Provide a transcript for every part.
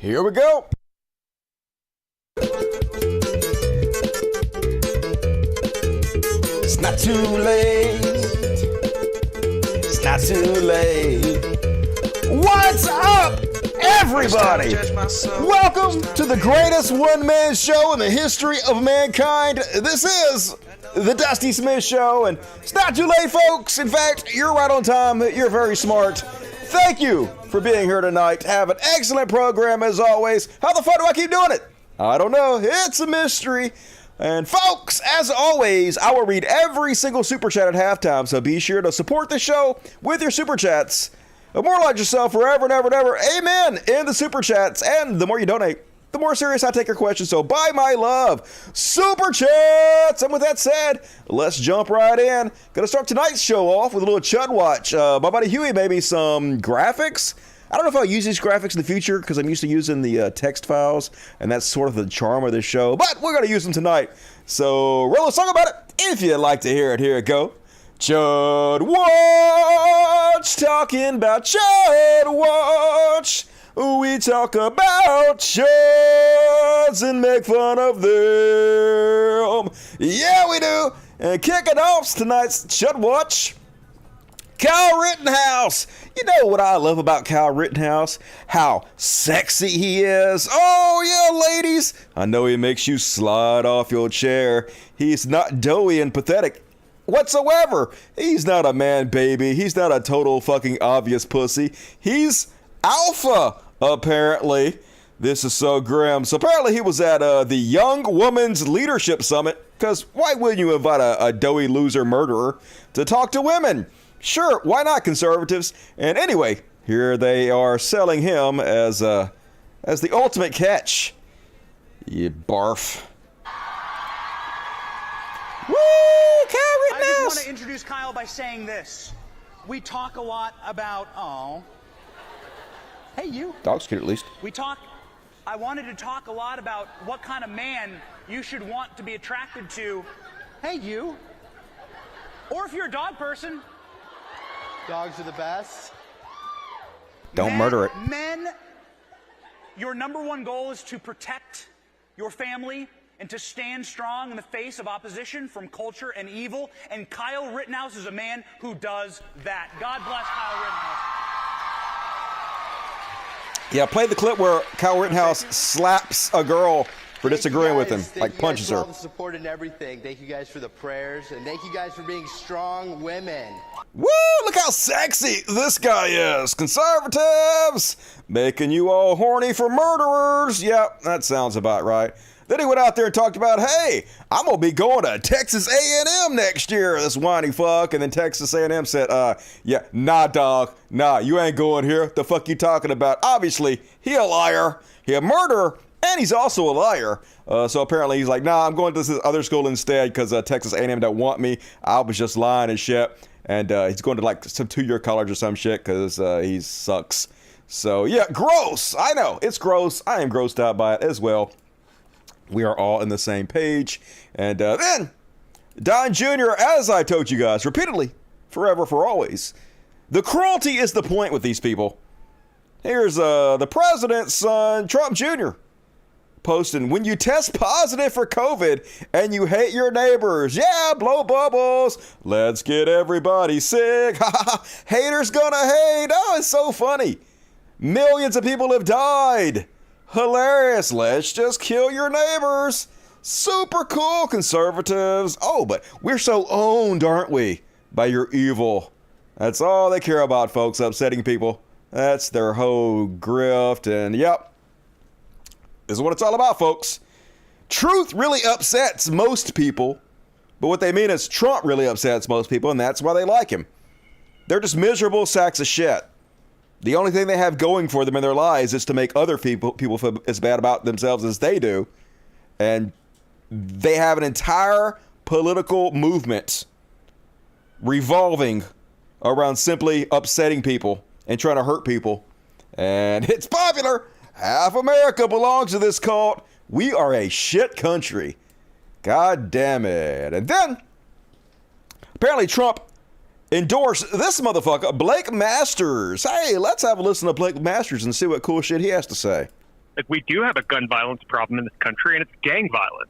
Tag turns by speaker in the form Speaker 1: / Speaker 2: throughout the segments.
Speaker 1: Here we go. It's not too late. It's not too late. What's up, everybody? Welcome to the greatest one-man show in the history of mankind. This is the Dusty Smith Show, and it's not too late, folks. In fact, you're right on time. You're very smart. Thank you for being here tonight. Have an excellent program as always. How the fuck do I keep doing it? I don't know. It's a mystery. And folks, as always, I will read every single super chat at halftime, so be sure to support the show with your super chats. Immortalize yourself forever and ever and ever. Amen. In the super chats. And the more you donate, the more serious I take your questions. So buy my love. Super chats. And with that said, let's jump right in. Gonna start tonight's show off with a little Chud Watch. My buddy Huey made me some graphics. I don't know if I'll use these graphics in the future because I'm used to using the text files, and that's sort of the charm of this show. But we're gonna use them tonight. So roll a song about it if you'd like to hear it. Here it go. Chud Watch, talking about Chud Watch. We talk about chuds and make fun of them. Yeah, we do. And kicking off tonight's Chud Watch, Kyle Rittenhouse. You know what I love about Kyle Rittenhouse? How sexy he is. Oh, yeah, ladies. I know he makes you slide off your chair. He's not doughy and pathetic whatsoever. He's not a man baby. He's not a total fucking obvious pussy. He's alpha, apparently. This is so grim. So apparently he was at the Young Women's Leadership Summit, because why wouldn't you invite a doughy loser murderer to talk to women? Sure, why not, conservatives? And anyway, here they are selling him as the ultimate catch. You barf. Woo! Kyle Rittenhouse!
Speaker 2: I just want to introduce Kyle by saying this. We talk a lot about, hey, you.
Speaker 1: Dog's cute, at least.
Speaker 2: I wanted to talk a lot about what kind of man you should want to be attracted to. Hey, you. Or if you're a dog person.
Speaker 3: Dogs are the best.
Speaker 1: Don't murder it.
Speaker 2: Men, your number one goal is to protect your family and to stand strong in the face of opposition from culture and evil. And Kyle Rittenhouse is a man who does that. God bless Kyle Rittenhouse.
Speaker 1: Yeah, play the clip where Kyle Rittenhouse slaps a girl for disagreeing with him, like punches her.
Speaker 3: Thank you guys for all the support and everything. Thank you guys for the prayers, and thank you guys for being strong women.
Speaker 1: Woo! Look how sexy this guy is. Conservatives making you all horny for murderers. Yep, that sounds about right. Then he went out there and talked about, hey, I'm gonna be going to Texas A&M next year. This whiny fuck. And then Texas A&M said, yeah, nah, dog, nah, you ain't going here. The fuck you talking about? Obviously, he a liar, he a murderer, and he's also a liar. So apparently he's like, nah, I'm going to this other school instead because Texas A&M don't want me. I was just lying and shit. And he's going to like some 2-year college or some shit because he sucks. So yeah, gross. I know, it's gross. I am grossed out by it as well. We are all in the same page. And then Don Jr., as I told you guys repeatedly, forever, for always, the cruelty is the point with these people. Here's the president's son, Trump Jr., posting, when you test positive for COVID and you hate your neighbors, yeah, blow bubbles, let's get everybody sick. Haters gonna hate. Oh, it's so funny. Millions of people have died. Hilarious. Let's just kill your neighbors. Super cool, conservatives. Oh, but we're so owned, aren't we, by your evil. That's all they care about, folks, upsetting people. That's their whole grift, and yep, this is what it's all about, folks. Truth really upsets most people, but what they mean is Trump really upsets most people, and that's why they like him. They're just miserable sacks of shit. The only thing they have going for them in their lives is to make other people feel as bad about themselves as they do. And they have an entire political movement revolving around simply upsetting people and trying to hurt people. And it's popular. Half America belongs to this cult. We are a shit country. God damn it. And then, apparently Trump endorsed this motherfucker, Blake Masters. Hey, let's have a listen to Blake Masters and see what cool shit he has to say.
Speaker 4: Like, we do have a gun violence problem in this country, and it's gang violence,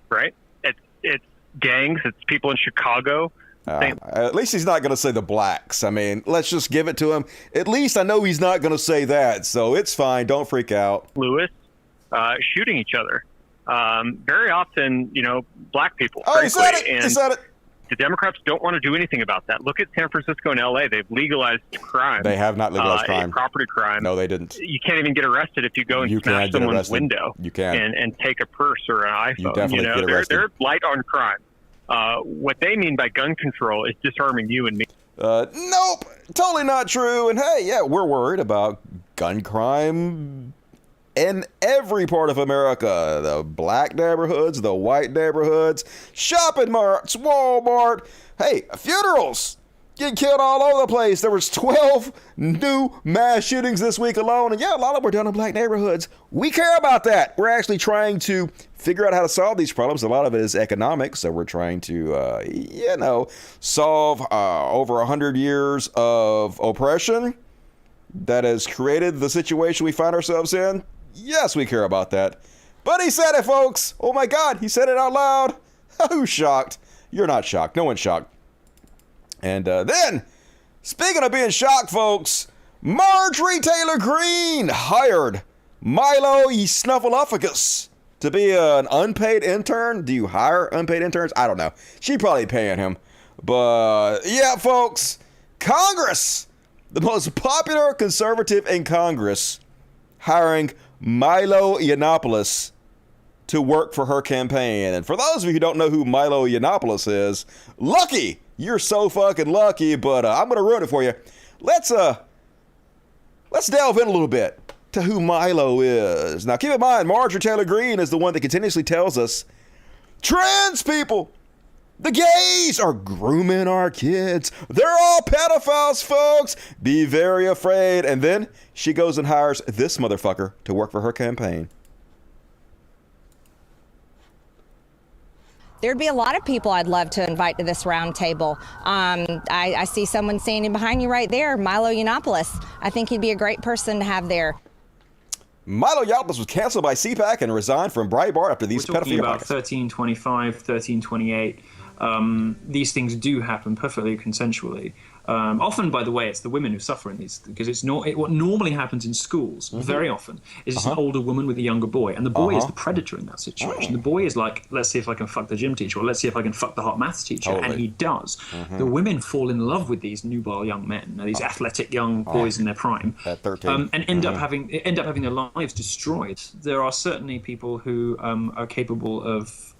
Speaker 4: right? It's gangs. It's people in Chicago.
Speaker 1: At least he's not going to say the blacks. I mean, let's just give it to him. At least I know he's not going to say that, so it's fine. Don't freak out.
Speaker 4: Lewis shooting each other. Very often, black people.
Speaker 1: Oh, he said it. He said it.
Speaker 4: The Democrats don't want to do anything about that. Look at San Francisco and L.A. They've legalized crime.
Speaker 1: They have not legalized crime.
Speaker 4: Property crime.
Speaker 1: No, they didn't.
Speaker 4: You can't even get arrested if you go and smash someone's window.
Speaker 1: You can.
Speaker 4: And take a purse or an iPhone.
Speaker 1: You definitely get arrested.
Speaker 4: They're light on crime. What they mean by gun control is disarming you and me.
Speaker 1: Nope. Totally not true. And hey, yeah, we're worried about gun crime in every part of America. The black neighborhoods, the white neighborhoods, shopping marts, Walmart. Hey, funerals getting killed all over the place. There was 12 new mass shootings this week alone. And yeah, a lot of them were done in black neighborhoods. We care about that. We're actually trying to figure out how to solve these problems. A lot of it is economic. So we're trying to, solve over 100 years of oppression that has created the situation we find ourselves in. Yes, we care about that. But he said it, folks. Oh my God, he said it out loud. Who's shocked? You're not shocked. No one's shocked. And then, speaking of being shocked, folks, Marjorie Taylor Green hired Milo Yiannopoulos to be an unpaid intern. Do you hire unpaid interns? I don't know. She's probably paying him. But yeah, folks, Congress, the most popular conservative in Congress, hiring Milo Yiannopoulos to work for her campaign. And for those of you who don't know who Milo Yiannopoulos is, lucky. You're so fucking lucky, but I'm going to ruin it for you. Let's delve in a little bit to who Milo is. Now, keep in mind, Marjorie Taylor Green is the one that continuously tells us trans people, the gays, are grooming our kids. They're all pedophiles, folks. Be very afraid. And then she goes and hires this motherfucker to work for her campaign.
Speaker 5: There'd be a lot of people I'd love to invite to this round table. I see someone standing behind you right there, Milo Yiannopoulos. I think he'd be a great person to have there.
Speaker 1: Milo Yiannopoulos was canceled by CPAC and resigned from Breitbart after these pedophilia.
Speaker 6: We're talking about 1325, 1328. These things do happen perfectly consensually. Often, by the way, it's the women who suffer in these, because it's not what normally happens in schools. Very often is it's an older woman with a younger boy, and the boy is the predator in that situation. The boy is like, let's see if I can fuck the gym teacher, or let's see if I can fuck the hot maths teacher, and he does. The women fall in love with these nubile young men, these athletic young boys in their prime,
Speaker 1: at 13,
Speaker 6: and end up having their lives destroyed. There are certainly people who are capable of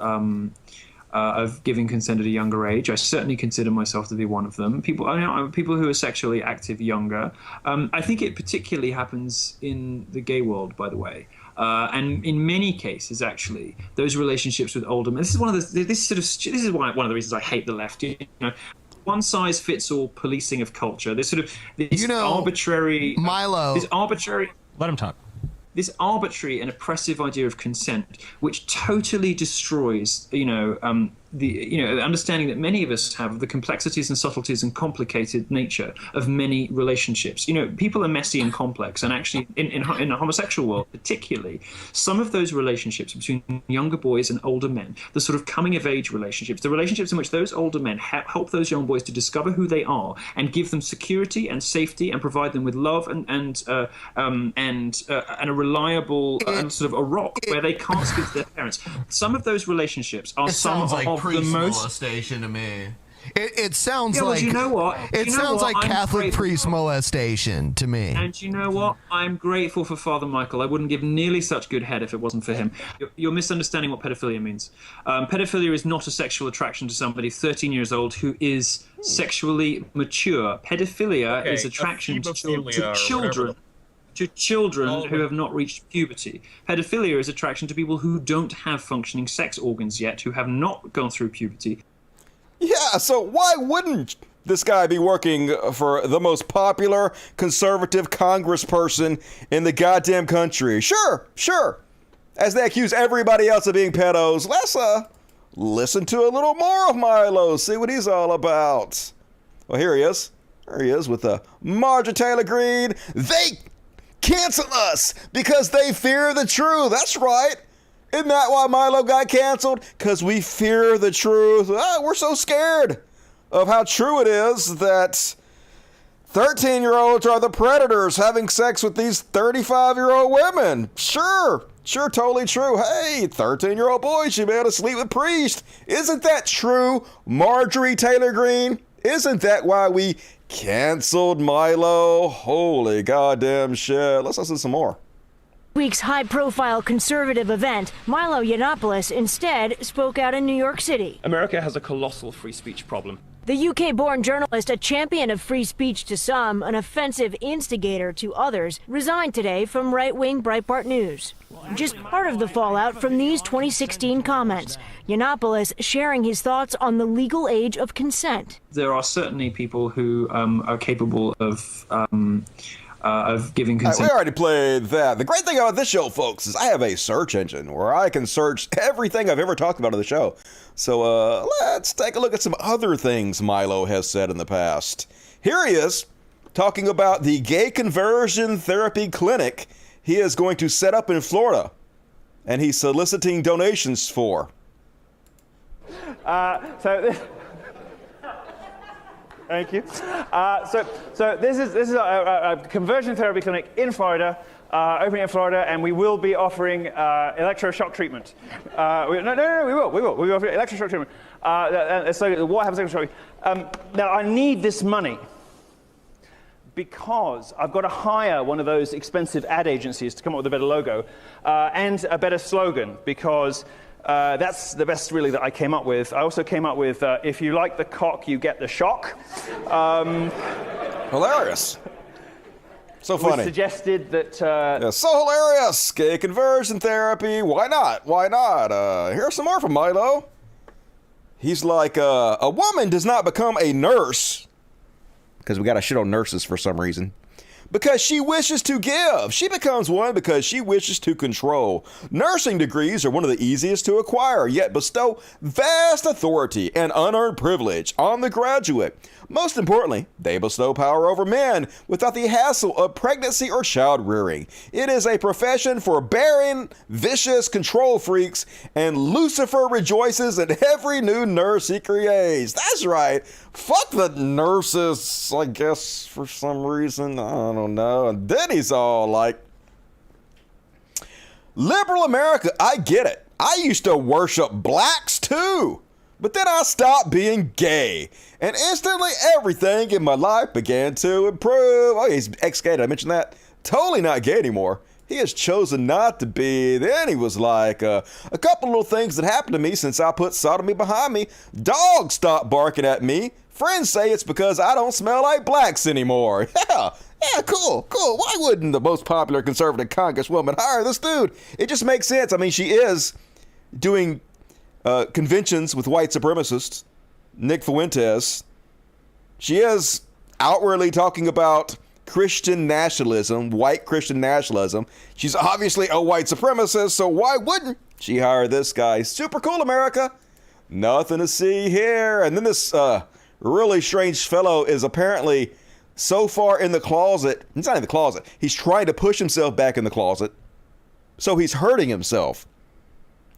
Speaker 6: giving consent at a younger age. I certainly consider myself to be one of them. People who are sexually active younger. I think it particularly happens in the gay world, by the way. And in many cases, actually, those relationships with older men. This is one of the reasons I hate the left. One size fits all policing of culture. This arbitrary
Speaker 7: Milo.
Speaker 6: Let him talk. This arbitrary and oppressive idea of consent, which totally destroys, the understanding that many of us have of the complexities and subtleties and complicated nature of many relationships. People are messy and complex, and actually, in the homosexual world particularly, some of those relationships between younger boys and older men, the sort of coming-of-age relationships, the relationships in which those older men help those young boys to discover who they are and give them security and safety and provide them with love and a reliable and sort of a rock where they can't speak to their parents. Some of those relationships are some of the most
Speaker 7: molestation to me. It sounds
Speaker 6: like,
Speaker 7: well,
Speaker 6: you know what?
Speaker 7: It sounds like Catholic priest molestation to me.
Speaker 6: And you know what? I'm grateful for Father Michael. I wouldn't give nearly such good head if it wasn't for him. You're misunderstanding what pedophilia means. Pedophilia is not a sexual attraction to somebody 13 years old who is sexually mature. Pedophilia is attraction to children. To children who have not reached puberty. Pedophilia is attraction to people who don't have functioning sex organs yet, who have not gone through puberty.
Speaker 1: Yeah, so why wouldn't this guy be working for the most popular conservative congressperson in the goddamn country? Sure. As they accuse everybody else of being pedos, let's listen to a little more of Milo, see what he's all about. Well, here he is. There he is with Marjorie Taylor Green. They cancel us because they fear the truth. That's right. Isn't that why Milo got canceled? Because we fear the truth. We're so scared of how true it is that 13-year-olds are the predators having sex with these 35-year-old women. Sure, totally true. Hey, 13-year-old boys should be able to sleep with priests. Isn't that true, Marjorie Taylor Green? Isn't that why we canceled Milo? Holy goddamn shit. Let's listen to some more.
Speaker 8: Week's high-profile conservative event, Milo Yiannopoulos instead spoke out in New York City.
Speaker 9: America has a colossal free speech problem.
Speaker 8: The UK-born journalist, a champion of free speech to some, an offensive instigator to others, resigned today from right-wing Breitbart News. Just part of the fallout from these 2016 comments. Yiannopoulos sharing his thoughts on the legal age of consent.
Speaker 6: There are certainly people who are capable of giving consent.
Speaker 1: We already played that. The great thing about this show, folks, is I have a search engine where I can search everything I've ever talked about on the show. So let's take a look at some other things Milo has said in the past. Here he is, talking about the gay conversion therapy clinic he is going to set up in Florida, and he's soliciting donations for.
Speaker 10: Thank you. So this is a conversion therapy clinic in Florida, opening in Florida, and we will be offering electroshock treatment. We will offer electroshock treatment. So what happens to electroshock? Now I need this money because I've got to hire one of those expensive ad agencies to come up with a better logo and a better slogan, because that's the best, really, that I came up with. I also came up with, if you like the cock, you get the shock.
Speaker 1: Hilarious. So funny.
Speaker 10: It was suggested that...
Speaker 1: Yeah, so hilarious. Gay conversion therapy. Why not? Why not? Here's some more from Milo. He's like, a woman does not become a nurse, because we got to shit on nurses for some reason, because she wishes to give. She becomes one because she wishes to control. Nursing degrees are one of the easiest to acquire, yet bestow vast authority and unearned privilege on the graduate. Most importantly, they bestow power over men without the hassle of pregnancy or child rearing. It is a profession for barren, vicious control freaks, and Lucifer rejoices in every new nurse he creates. That's right. Fuck the nurses, I guess, for some reason. I don't know. And then he's all like, liberal America, I get it. I used to worship blacks too. But then I stopped being gay, and instantly everything in my life began to improve. Oh, he's ex-gay. Did I mention that? Totally not gay anymore. He has chosen not to be. Then he was like, a couple little things that happened to me since I put sodomy behind me. Dogs stopped barking at me. Friends say it's because I don't smell like blacks anymore. Yeah, cool. Why wouldn't the most popular conservative congresswoman hire this dude? It just makes sense. I mean, she is doing conventions with white supremacists, Nick Fuentes. She is outwardly talking about Christian nationalism, white Christian nationalism. She's obviously a white supremacist, so why wouldn't she hire this guy? Super cool, America. Nothing to see here. And then this really strange fellow is apparently so far in the closet. He's not in the closet. He's trying to push himself back in the closet, so he's hurting himself.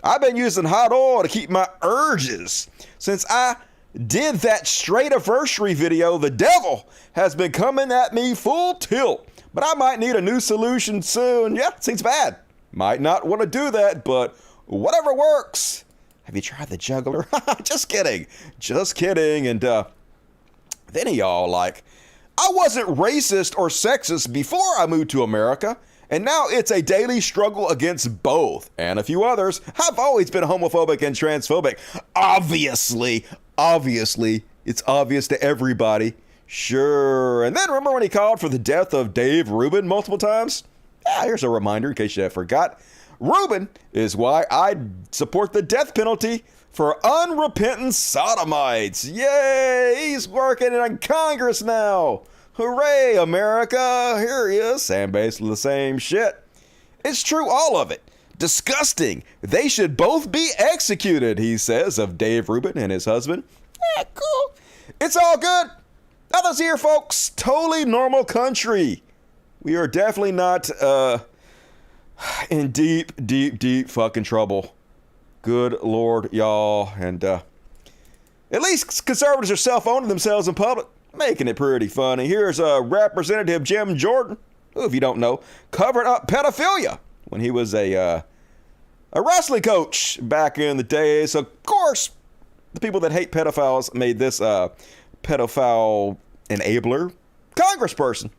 Speaker 1: I've been using hot oil to keep my urges. Since I did that straight anniversary video, the devil has been coming at me full tilt. But I might need a new solution soon. Yeah, seems bad. Might not want to do that, but whatever works. Have you tried the juggler? Just kidding. And then he all like, I wasn't racist or sexist before I moved to America. And now it's a daily struggle against both, and a few others. I've always been homophobic and transphobic. Obviously, it's obvious to everybody. Sure. And then remember when he called for the death of Dave Rubin multiple times? Yeah, here's a reminder in case you forgot. Rubin is why I support the death penalty for unrepentant sodomites. Yay, he's working in Congress now. Hooray, America! Here he is, saying basically the same shit. It's true, all of it. Disgusting. They should both be executed, he says of Dave Rubin and his husband. Yeah, cool. It's all good. Nothing's here, folks. Totally normal country. We are definitely not in deep, deep, deep fucking trouble. Good Lord, y'all. And at least conservatives are self-owning themselves in public, making it pretty funny. Here's Representative Jim Jordan, who, if you don't know, covered up pedophilia when he was a wrestling coach back in the day. So, of course, the people that hate pedophiles made this pedophile enabler congressperson.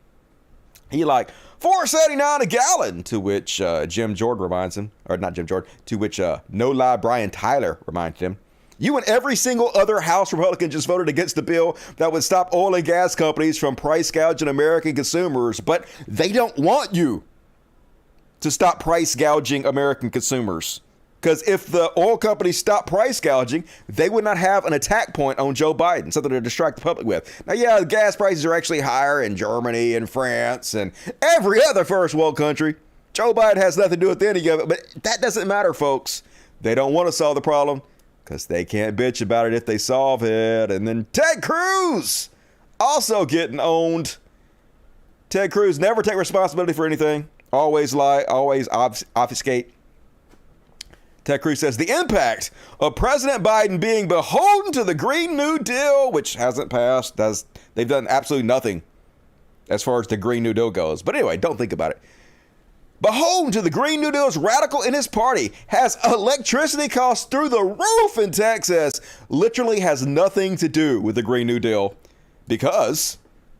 Speaker 1: He like $4.79 a gallon, to which Jim Jordan reminds him, or not Jim Jordan, to which No Lie Brian Tyler reminded him. You and every single other House Republican just voted against the bill that would stop oil and gas companies from price gouging American consumers, but they don't want you to stop price gouging American consumers. Because if the oil companies stopped price gouging, they would not have an attack point on Joe Biden, something to distract the public with. Now, yeah, the gas prices are actually higher in Germany and France and every other first world country. Joe Biden has nothing to do with any of it, but that doesn't matter, folks. They don't want to solve the problem because they can't bitch about it if they solve it. And then Ted Cruz also getting owned. Ted Cruz never take responsibility for anything. Always lie, always obfuscate. Ted Cruz says the impact of President Biden being beholden to the Green New Deal, which hasn't passed, they've done absolutely nothing as far as the Green New Deal goes. But anyway, don't think about it. Beholden to the Green New Deal's radical in his party has electricity costs through the roof in Texas. Literally has nothing to do with the Green New Deal because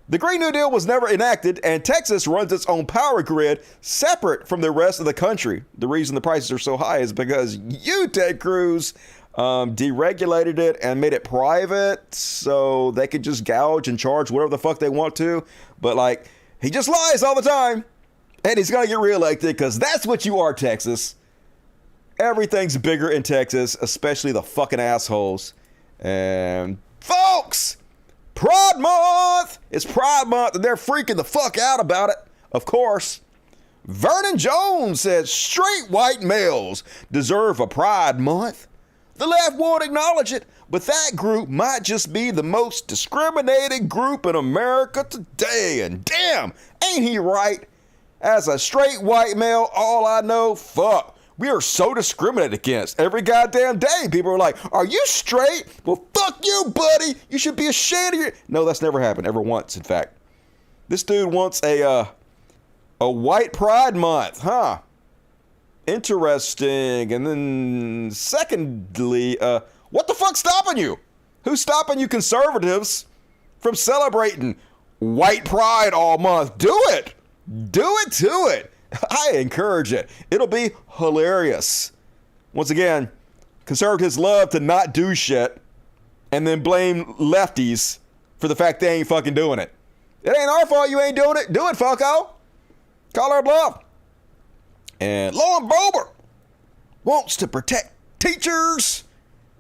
Speaker 1: the Green New Deal was never enacted, and Texas runs its own power grid separate from the rest of the country. The reason the prices are so high is because you, Ted Cruz, deregulated it and made it private so they could just gouge and charge whatever the fuck they want to. But, like, he just lies all the time, and he's going to get reelected because that's what you are, Texas. Everything's bigger in Texas, especially the fucking assholes. And, folks, Pride Month! It's Pride Month, and they're freaking the fuck out about it, of course. Vernon Jones says straight white males deserve a Pride Month. The left won't acknowledge it, but that group might just be the most discriminated group in America today. And damn, ain't he right? As a straight white male, all I know, fuck. We are so discriminated against every goddamn day. People are like, are you straight? Well, fuck you, buddy. You should be ashamed of your... No, that's never happened. Ever once, in fact. This dude wants a white pride month, huh? Interesting. And then, secondly, what the fuck's stopping you? Who's stopping you conservatives from celebrating white pride all month? Do it. Do it to it. I encourage it. It'll be hilarious. Once again, conservatives love to not do shit and then blame lefties for the fact they ain't fucking doing it. It ain't our fault you ain't doing it. Do it, fucko. Call our bluff. And Lauren Boebert wants to protect teachers.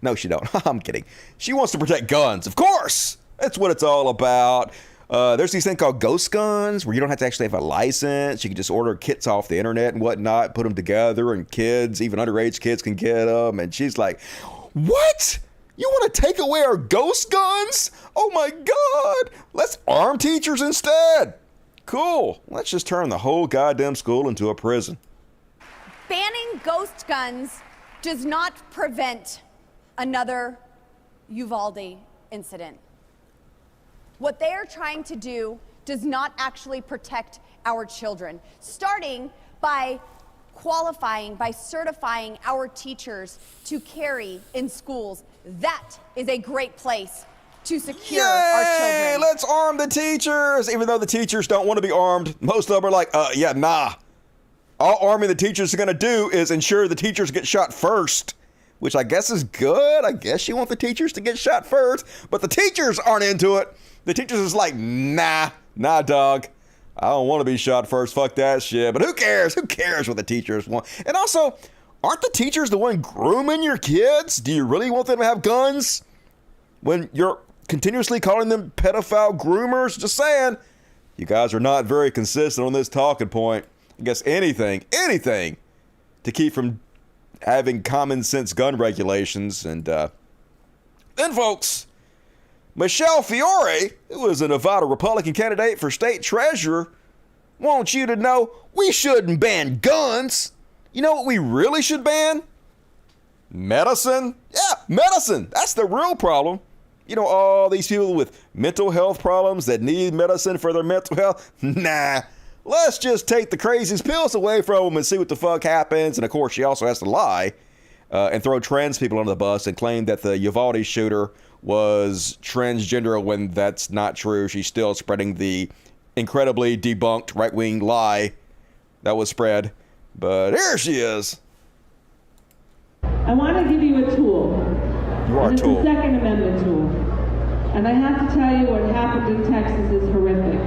Speaker 1: No, she don't. I'm kidding. She wants to protect guns. Of course. That's what it's all about. There's these things called ghost guns where you don't have to actually have a license. You can just order kits off the internet and whatnot, put them together, and kids, even underage kids, can get them. And she's like, what? You want to take away our ghost guns? Oh my God. Let's arm teachers instead. Cool. Let's just turn the whole goddamn school into a prison.
Speaker 11: Banning ghost guns does not prevent another Uvalde incident. What they are trying to do does not actually protect our children, starting by qualifying, by certifying our teachers to carry in schools. That is a great place to secure our children.
Speaker 1: Let's arm the teachers, even though the teachers don't want to be armed. Most of them are like, yeah, nah. All arming the teachers are going to do is ensure the teachers get shot first, which I guess is good. I guess you want the teachers to get shot first, but the teachers aren't into it. The teachers is like, nah, dog. I don't want to be shot first. Fuck that shit. But who cares? Who cares what the teachers want? And also, aren't the teachers the one grooming your kids? Do you really want them to have guns when you're continuously calling them pedophile groomers? Just saying. You guys are not very consistent on this talking point. I guess anything to keep from having common sense gun regulations. And then, folks, Michelle Fiore, who is a Nevada Republican candidate for state treasurer, want you to know we shouldn't ban guns. You know what we really should ban? Medicine. Yeah, medicine. That's the real problem. You know, all these people with mental health problems that need medicine for their mental health. Nah, let's just take the craziest pills away from them and see what the fuck happens. And of course, she also has to lie and throw trans people under the bus and claim that the Uvalde shooter was transgender when that's not true. She's still spreading the incredibly debunked right-wing lie that was spread. But here she is.
Speaker 12: I want to give you a tool.
Speaker 1: You are a tool.
Speaker 12: It's a Second Amendment tool. And I have to tell you what happened in Texas is horrific.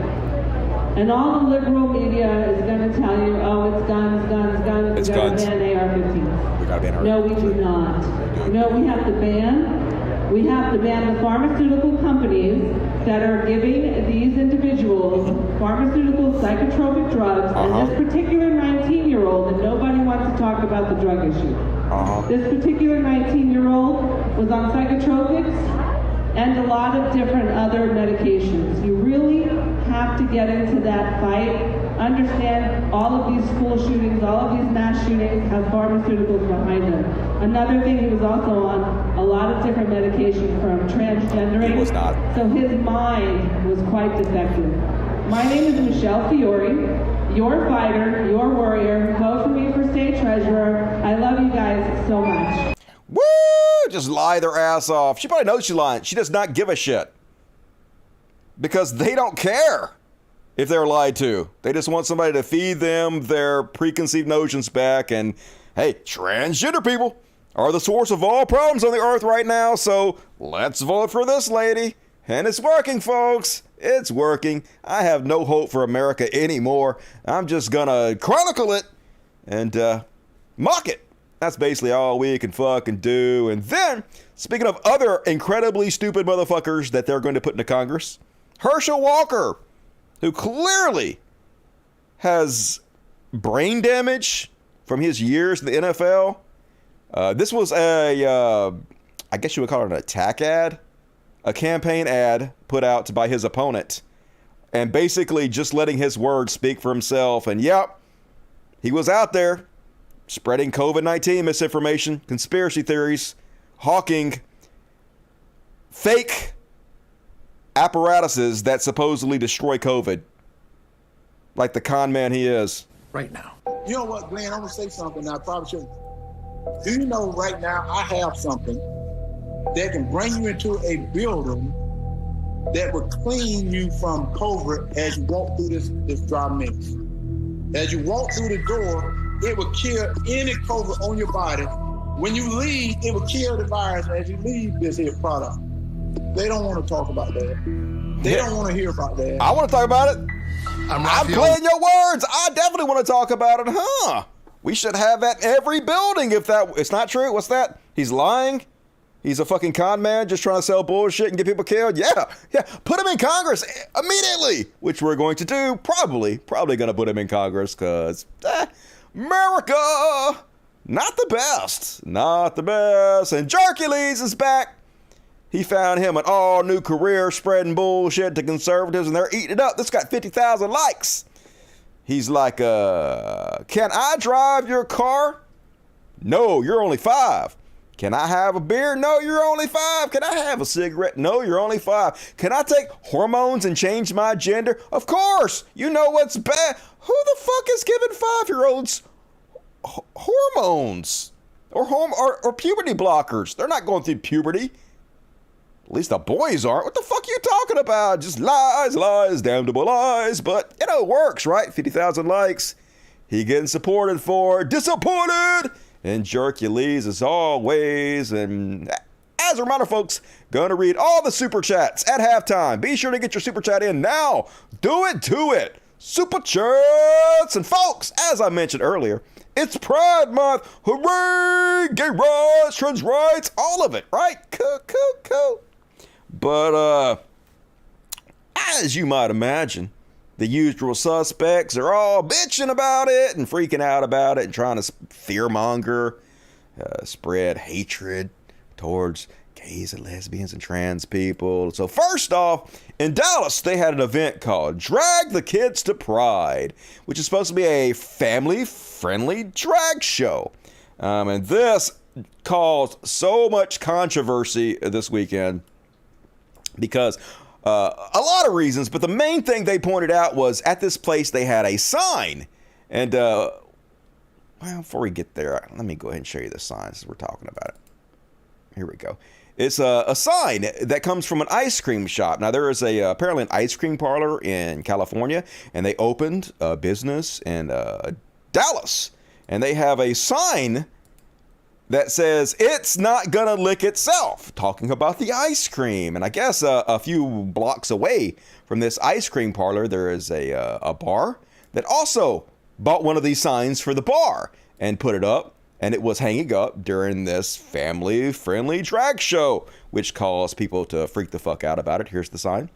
Speaker 12: And all the liberal media is going to tell you, oh, it's guns, guns, guns.
Speaker 1: It's
Speaker 12: we got
Speaker 1: guns.
Speaker 12: to ban AR-15s.
Speaker 1: We got to ban AR-15s.
Speaker 12: No, we do not. No, we have to ban. We have to ban the pharmaceutical companies that are giving these individuals pharmaceutical psychotropic drugs. And this particular 19-year-old, and nobody wants to talk about the drug issue. This particular 19-year-old was on psychotropics and a lot of different other medications. You really have to get into that fight, understand all of these school shootings, all of these mass shootings have pharmaceuticals behind them. Another thing, he was also on a lot of different medication from transgendering.
Speaker 1: He was not.
Speaker 12: So his mind was quite defective. My name is Michelle Fiore, your fighter, your warrior. Vote for me for state treasurer. I love you guys so much.
Speaker 1: Woo! Just lie their ass off. She probably knows she's lying. She does not give a shit. Because they don't care if they're lied to. They just want somebody to feed them their preconceived notions back. And hey, transgender people are the source of all problems on the earth right now. So let's vote for this lady. And it's working, folks. It's working. I have no hope for America anymore. I'm just gonna chronicle it and mock it. That's basically all we can fucking do. And then, speaking of other incredibly stupid motherfuckers that they're going to put into Congress, Herschel Walker, who clearly has brain damage from his years in the NFL. This was I guess you would call it an attack ad, a campaign ad put out by his opponent, and basically just letting his words speak for himself. And yep, he was out there spreading COVID-19 misinformation, conspiracy theories, hawking fake apparatuses that supposedly destroy COVID, like the con man he is.
Speaker 13: Right now. You know what, Glenn? I'm gonna say something now. I probably shouldn't. Do you know right now I have something that can bring you into a building that will clean you from COVID as you walk through this dry mix. As you walk through the door, it will kill any COVID on your body. When you leave, it will kill the virus as you leave this here product. They don't want to talk about that. They don't want to hear about that.
Speaker 1: I want to talk about it. I'm playing your words. I definitely want to talk about it, huh? We should have that in every building if it's not true. What's that? He's lying? He's a fucking con man just trying to sell bullshit and get people killed? Yeah. Put him in Congress immediately, which we're going to do. Probably going to put him in Congress because America, not the best. And Hercules is back. He found him an all-new career spreading bullshit to conservatives, and they're eating it up. This got 50,000 likes. He's like, can I drive your car? No, you're only 5. Can I have a beer? No, you're only 5. Can I have a cigarette? No, you're only 5. Can I take hormones and change my gender? Of course. You know what's bad. Who the fuck is giving 5-year-olds hormones or puberty blockers? They're not going through puberty. At least the boys aren't. What the fuck are you talking about? Just lies, damnable lies. But, it works, right? 50,000 likes. He getting supported for disappointed. And Hercules as always. And as a reminder, folks, gonna read all the super chats at halftime. Be sure to get your super chat in now. Do it. Super chats. And folks, as I mentioned earlier, it's Pride Month. Hooray! Gay rights, trans rights, all of it, right? Cool. But, as you might imagine, the usual suspects are all bitching about it and freaking out about it and trying to fearmonger, spread hatred towards gays and lesbians and trans people. So first off, in Dallas, they had an event called Drag the Kids to Pride, which is supposed to be a family-friendly drag show. And this caused so much controversy this weekend because a lot of reasons, but the main thing they pointed out was at this place they had a sign. And, well, before we get there, let me go ahead and show you the sign since we're talking about it. Here we go. It's a sign that comes from an ice cream shop. Now, there is apparently an ice cream parlor in California, and they opened a business in Dallas. And they have a sign that says, "It's not gonna lick itself," talking about the ice cream. And I guess a few blocks away from this ice cream parlor, there is a bar that also bought one of these signs for the bar and put it up. And it was hanging up during this family-friendly drag show, which caused people to freak the fuck out about it. Here's the sign.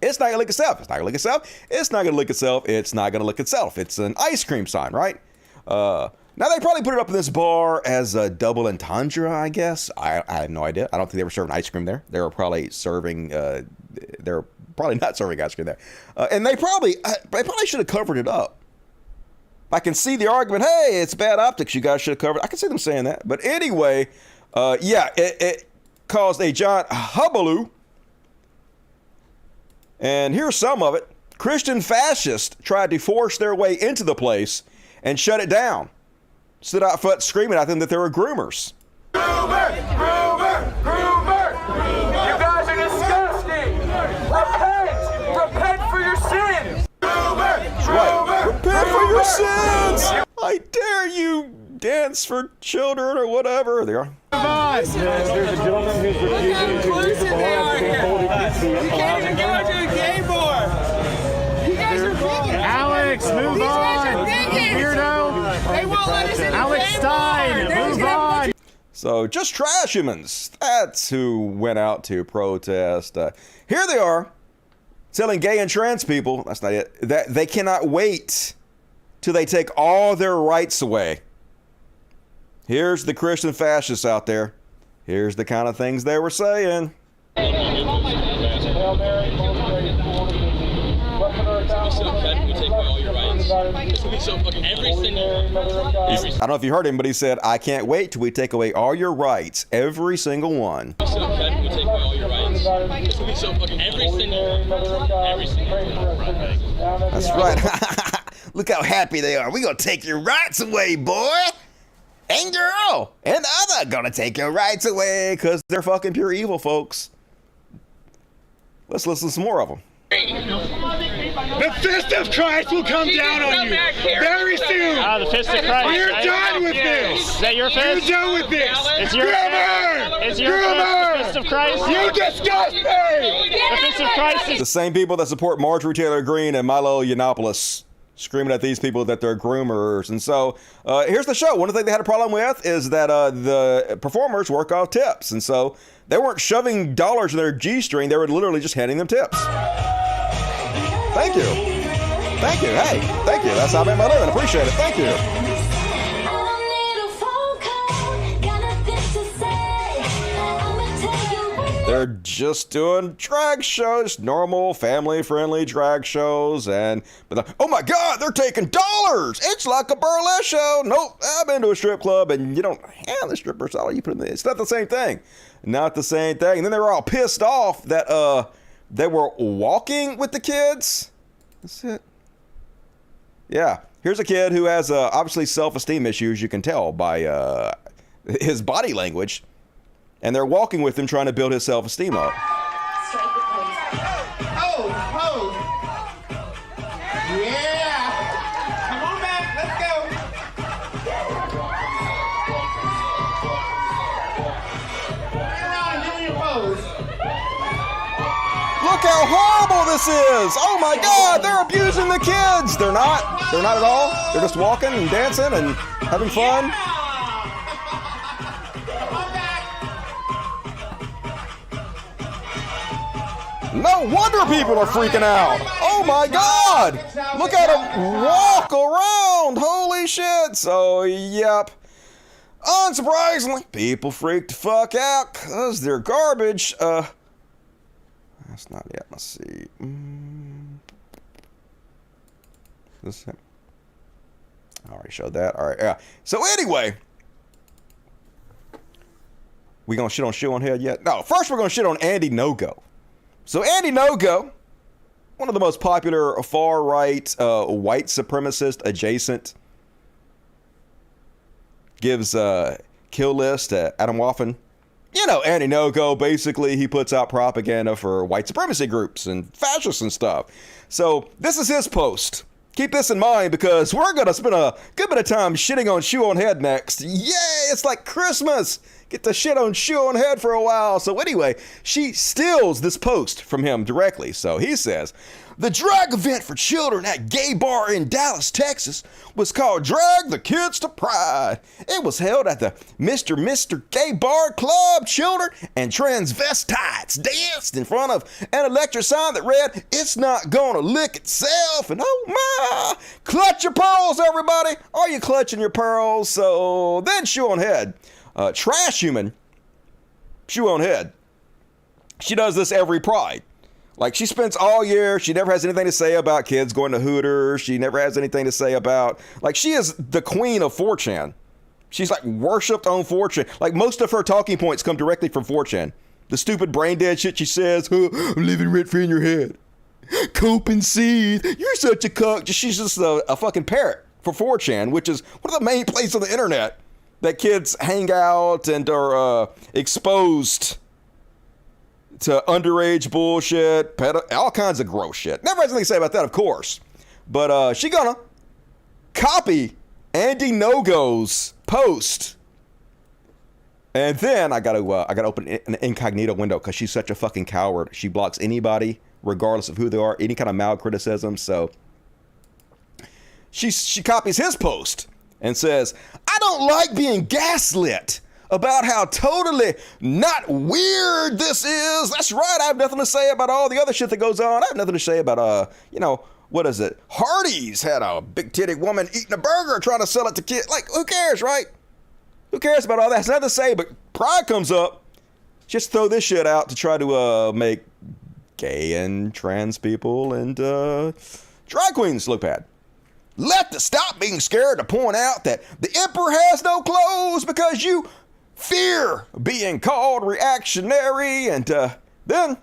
Speaker 1: It's not gonna lick itself. It's not gonna lick itself. It's not gonna lick itself. It's not gonna lick itself. It's an ice cream sign, right? Now, they probably put it up in this bar as a double entendre, I guess. I have no idea. I don't think they were serving ice cream there. They were probably serving, they were probably not serving ice cream there. And they probably should have covered it up. I can see the argument, hey, it's bad optics. You guys should have covered it. I can see them saying that. But anyway, it caused a giant hullabaloo. And here's some of it. Christian fascists tried to force their way into the place and shut it down. Stood out front screaming at them that they were groomers.
Speaker 14: Groomer! Groomer! Groomer! You guys are disgusting! Repent! Repent for your sins! Groomer!
Speaker 1: That's right. Repent for your sins! I dare you dance for children or whatever. There you are.
Speaker 14: There's a gentleman who's refusing to use the bar as being holding. You can't even go to a gay bar! You guys are bigots!
Speaker 15: Alex, move
Speaker 14: These
Speaker 15: on!
Speaker 14: guys are bigots!
Speaker 15: Weirdo!
Speaker 14: They won't let us in
Speaker 15: Alex
Speaker 14: the gay
Speaker 15: Stein,
Speaker 14: bar!
Speaker 15: move on!
Speaker 1: So, just trash humans. That's who went out to protest. Here they are, telling gay and trans people, that's not it, that they cannot wait till they take all their rights away. Here's the Christian fascists out there. Here's the kind of things they were saying. I don't know if you heard him, but he said, I can't wait till we take away all your rights, every single one.
Speaker 14: That's
Speaker 1: right. Look how happy they are. We're going to take your rights away, boy. And girl. And other going to take your rights away because they're fucking pure evil, folks. Let's listen to some more of them.
Speaker 14: The fist of Christ will come down on you very soon.
Speaker 15: The fist of Christ.
Speaker 14: We're
Speaker 15: right?
Speaker 14: done with this.
Speaker 15: Is that your fist?
Speaker 14: You're done with this.
Speaker 15: It's your
Speaker 14: Groomer!
Speaker 15: It's your
Speaker 14: Groomer!
Speaker 15: fist, the fist of Christ.
Speaker 14: You disgust me.
Speaker 15: The fist of Christ is
Speaker 1: the same people that support Marjorie Taylor Green and Milo Yiannopoulos screaming at these people that they're groomers. And so here's the show. One of the things they had a problem with is that the performers work off tips. And so they weren't shoving dollars in their G-string. They were literally just handing them tips. Thank you. Thank you. Hey, thank you. That's how I made my living. Appreciate it. Thank you. They're just doing drag shows, normal family-friendly drag shows, but oh my God, they're taking dollars! It's like a burlesque show. Nope, I've been to a strip club, and you don't hand the strippers dollar. You put them in. It's not the same thing. Not the same thing. And then they were all pissed off that they were walking with the kids. That's it. Yeah, here's a kid who has obviously self-esteem issues. You can tell by his body language. And they're walking with him, trying to build his self-esteem up.
Speaker 14: Yeah. Come on back. Let's go. Turn around and do your pose.
Speaker 1: Look how horrible this is! Oh my God, they're abusing the kids! They're not. They're not at all. They're just walking and dancing and having fun. No wonder people are freaking out. Oh my God! Look at them walk around. Holy shit. So, yep. Unsurprisingly, people freak the fuck out because they're garbage. That's not it. Let's see. This him? I already showed that. All right. Yeah. So anyway, we gonna shit on Shoe0nHead yet? No. First, we're gonna shit on Andy No-Go. So Andy No-Go, one of the most popular far-right white supremacist adjacent, gives a kill list to Adam Waffen. You know, Andy No-Go, basically, he puts out propaganda for white supremacy groups and fascists and stuff. So this is his post. Keep this in mind because we're going to spend a good bit of time shitting on Shoe0nHead next. Yay, it's like Christmas. Get to shit on Shoe0nHead for a while. So anyway, she steals this post from him directly. So he says, the drag event for children at gay bar in Dallas, Texas was called Drag the Kids to Pride. It was held at the Mr. Gay Bar Club. Children and transvestites danced in front of an electric sign that read, "It's not gonna lick itself." And oh my, clutch your pearls, everybody. Are you clutching your pearls? So then Shoe0nHead, trash human, Shoe0nHead, she does this every Pride. Like, she spends all year, she never has anything to say about kids going to Hooters. She never has anything to say about, like, she is the queen of 4chan. She's, like, worshipped on 4chan. Like, most of her talking points come directly from 4chan. The stupid brain dead shit she says, I'm living rent free in your head. Cope and seethe. You're such a cuck. She's just a fucking parrot for 4chan, which is one of the main places on the internet that kids hang out and are exposed to underage bullshit, all kinds of gross shit. Never has anything to say about that, of course. But she gonna copy Andy No-Go's post. And then I gotta open an incognito window because she's such a fucking coward. She blocks anybody, regardless of who they are, any kind of mild criticism. So she copies his post and says, I don't like being gaslit about how totally not weird this is. That's right. I have nothing to say about all the other shit that goes on. I have nothing to say about, what is it? Hardee's had a big titty woman eating a burger trying to sell it to kids. Like, who cares, right? Who cares about all that? It's nothing to say, but Pride comes up. Just throw this shit out to try to make gay and trans people and drag queens look bad. Let us stop being scared to point out that the emperor has no clothes because you fear being called reactionary. And then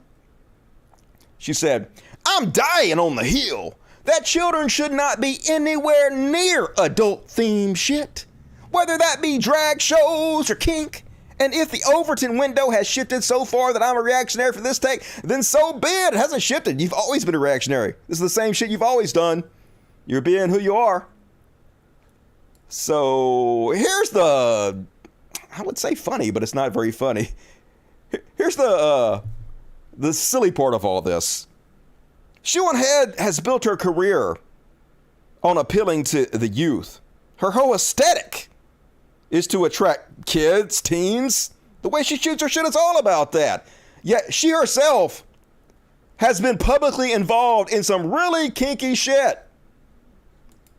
Speaker 1: she said, I'm dying on the hill that children should not be anywhere near adult-themed shit, whether that be drag shows or kink. And if the Overton window has shifted so far that I'm a reactionary for this take, then so be it. It hasn't shifted. You've always been a reactionary. This is the same shit you've always done. You're being who you are. So here's the, I would say funny, but it's not very funny. Here's the silly part of all this. Shoe0nHead has built her career on appealing to the youth. Her whole aesthetic is to attract kids, teens. The way she shoots her shit is all about that. Yet she herself has been publicly involved in some really kinky shit.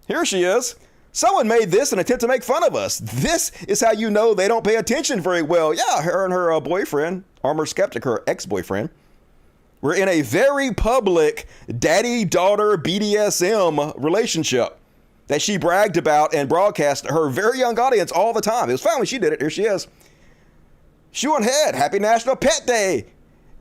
Speaker 1: Here she is. Someone made this in an attempt to make fun of us. This is how you know they don't pay attention very well. Yeah, her and her boyfriend, Armor Skeptic, her ex-boyfriend, were in a very public daddy-daughter BDSM relationship that she bragged about and broadcast to her very young audience all the time. It was fine when she did it. Here she is. Shoe0nHead, happy National Pet Day.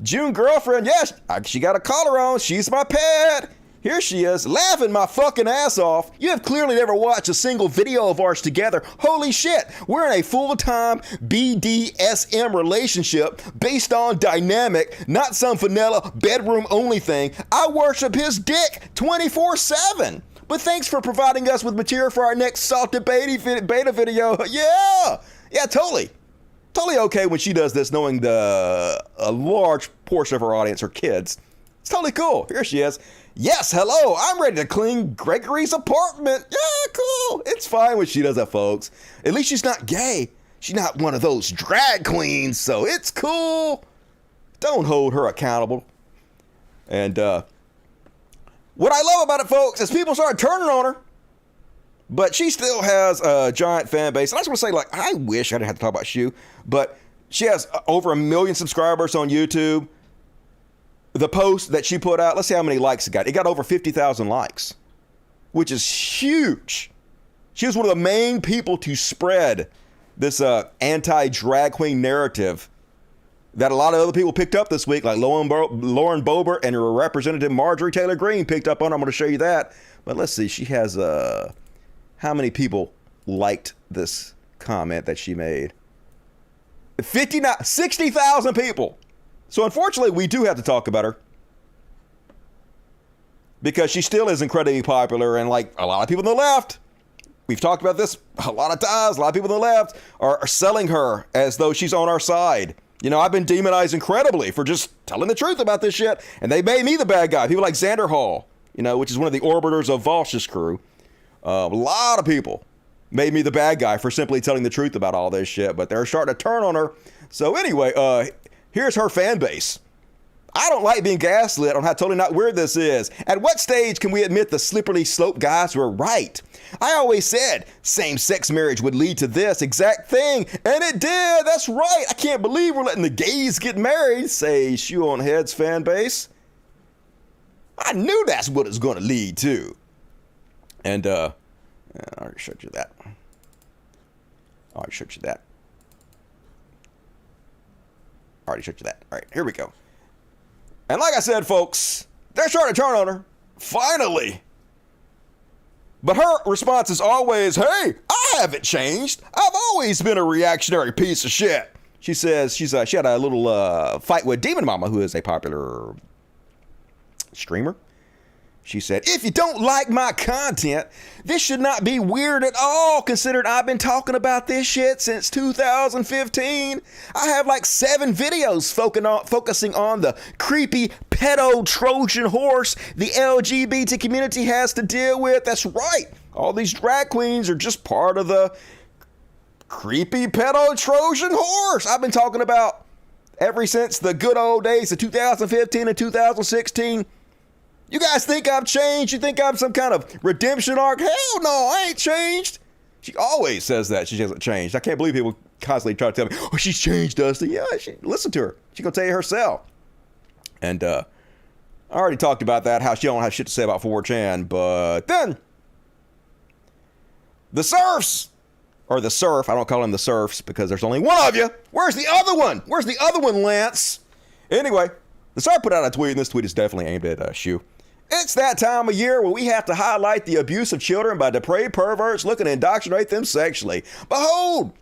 Speaker 1: June girlfriend, yes, she got a collar on. She's my pet. Here she is, laughing my fucking ass off. You have clearly never watched a single video of ours together. Holy shit, we're in a full-time BDSM relationship based on dynamic, not some vanilla bedroom-only thing. I worship his dick 24/7. But thanks for providing us with material for our next salted beta video. Yeah, totally. Totally okay when she does this, knowing a large portion of her audience are kids. It's totally cool. Here she is. Yes, hello, I'm ready to clean Gregory's apartment. Yeah, cool. It's fine when she does that, folks. At least she's not gay. She's not one of those drag queens, so it's cool. Don't hold her accountable. And what I love about it, folks, is people start turning on her. But she still has a giant fan base. And I just want to say, like, I wish I didn't have to talk about Shoe, but she has over 1 million subscribers on YouTube. The post that she put out, let's see how many likes it got. It got over 50,000 likes, which is huge. She was one of the main people to spread this anti-drag queen narrative that a lot of other people picked up this week, like Lauren Boebert and her representative Marjorie Taylor Green picked up on. I'm going to show you that. But let's see. She has how many people liked this comment that she made? 60,000 people. So unfortunately, we do have to talk about her because she still is incredibly popular. And like a lot of people on the left, we've talked about this a lot of times. A lot of people on the left are selling her as though she's on our side. You know, I've been demonized incredibly for just telling the truth about this shit. And they made me the bad guy. People like Xander Hall, you know, which is one of the orbiters of Volsh's crew. A lot of people made me the bad guy for simply telling the truth about all this shit. But they're starting to turn on her. So anyway, here's her fan base. I don't like being gaslit on how totally not weird this is. At what stage can we admit the slippery slope guys were right? I always said same-sex marriage would lead to this exact thing, and it did. That's right. I can't believe we're letting the gays get married, say Shoe0nHead's fan base. I knew that's what it's going to lead to. And, I already showed you that. Already showed you that. All right, here we go. And like I said, folks, they're starting to turn on her. Finally. But her response is always, hey, I haven't changed. I've always been a reactionary piece of shit. She says she had a little fight with Demon Mama, who is a popular streamer. She said, if you don't like my content, this should not be weird at all, considering I've been talking about this shit since 2015. I have like 7 videos focusing on the creepy pedo Trojan horse the LGBT community has to deal with. That's right. All these drag queens are just part of the creepy pedo Trojan horse I've been talking about ever since the good old days of 2015 and 2016. You guys think I've changed? You think I'm some kind of redemption arc? Hell no, I ain't changed. She always says that she hasn't changed. I can't believe people constantly try to tell me, oh, she's changed, Dusty. Yeah, listen to her. She's going to tell you herself. And I already talked about that, how she don't have shit to say about 4chan. But then the serfs, or the surf, I don't call them the serfs because there's only one of you. Where's the other one? Where's the other one, Lance? Anyway, the serf put out a tweet, and this tweet is definitely aimed at Shoe. It's that time of year where we have to highlight the abuse of children by depraved perverts looking to indoctrinate them sexually. Behold,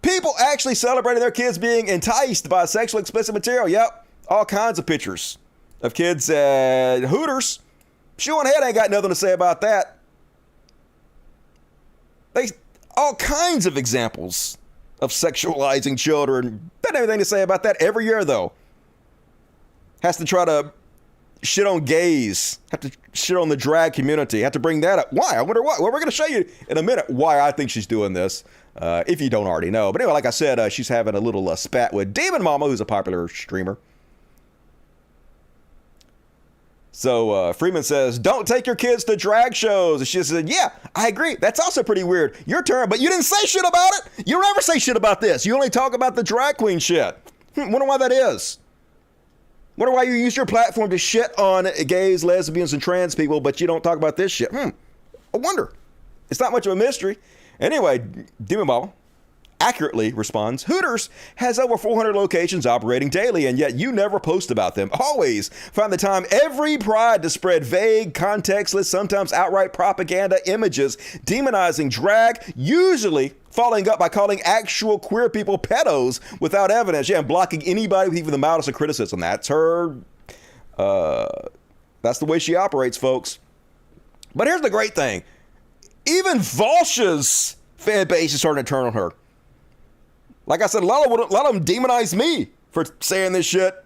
Speaker 1: people actually celebrating their kids being enticed by sexually explicit material. Yep, all kinds of pictures of kids at Hooters. Shoe0nHead ain't got nothing to say about that. All kinds of examples of sexualizing children. Doesn't have anything to say about that every year, though. Has to try to shit on gays, have to shit on the drag community, have to bring that up. Why? I wonder why. Well, we're going to show you in a minute why I think she's doing this, if you don't already know. But anyway, like I said, she's having a little spat with Demon Mama, who's a popular streamer. So Freeman says, don't take your kids to drag shows. And she said, yeah, I agree. That's also pretty weird. Your turn, but you didn't say shit about it. You don't ever say shit about this. You only talk about the drag queen shit. Wonder why that is. Wonder why you use your platform to shit on gays, lesbians, and trans people, but you don't talk about this shit. I wonder. It's not much of a mystery. Anyway, Demon Ball accurately responds, Hooters has over 400 locations operating daily, and yet you never post about them. Always find the time every pride to spread vague, contextless, sometimes outright propaganda images demonizing drag, usually following up by calling actual queer people pedos without evidence. Yeah, and blocking anybody with even the mildest of criticism. That's her. That's the way she operates, folks. But here's the great thing. Even Volsh's fan base is starting to turn on her. Like I said, a lot of them demonize me for saying this shit.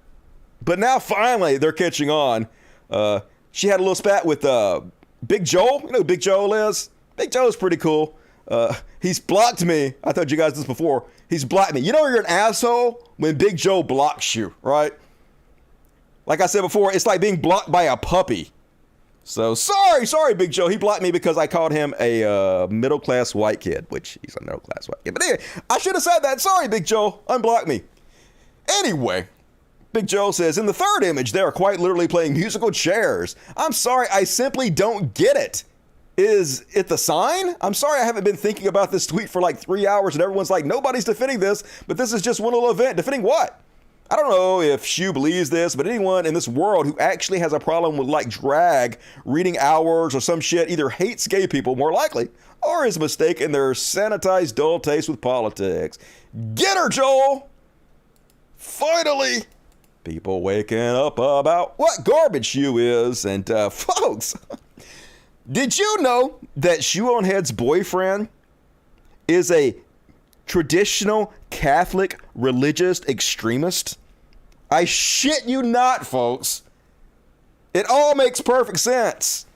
Speaker 1: But now finally they're catching on. She had a little spat with Big Joel. You know who Big Joel is? Big Joel's pretty cool. He's blocked me. I told you guys this before. He's blocked me. You know you're an asshole when Big Joe blocks you, right? Like I said before, it's like being blocked by a puppy. So sorry, Big Joe. He blocked me because I called him a middle-class white kid, which he's a middle-class white kid. But anyway, I should have said that. Sorry, Big Joe. Unblock me. Anyway, Big Joe says, in the third image, they are quite literally playing musical chairs. I'm sorry, I simply don't get it. Is it the sign? I'm sorry I haven't been thinking about this tweet for like 3 hours and everyone's like, nobody's defending this, but this is just one little event. Defending what? I don't know if Shoe believes this, but anyone in this world who actually has a problem with like drag, reading hours or some shit either hates gay people more likely or is mistaken their sanitized dull taste with politics. Get her, Joel! Finally! People waking up about what garbage Shoe is. And folks, did you know that Shoe0nHead's boyfriend is a traditional Catholic religious extremist? I shit you not, folks. It all makes perfect sense.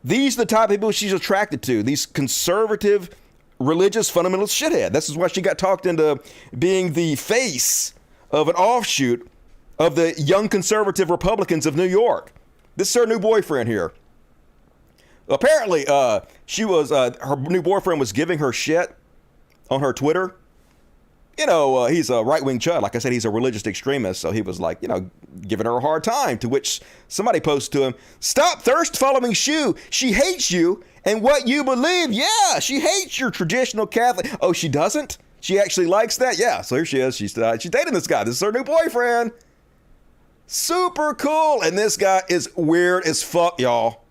Speaker 1: These are the type of people she's attracted to. These conservative, religious, fundamentalist shithead. This is why she got talked into being the face of an offshoot of the young conservative Republicans of New York. This is her new boyfriend here. Apparently, her new boyfriend was giving her shit on her Twitter. You know, he's a right-wing chud. Like I said, he's a religious extremist. So he was like, giving her a hard time, to which somebody posted to him, stop thirst following Shoe. She hates you and what you believe. Yeah, she hates your traditional Catholic. Oh, she doesn't? She actually likes that? Yeah, so here she is. She's dating this guy. This is her new boyfriend. Super cool. And this guy is weird as fuck, y'all.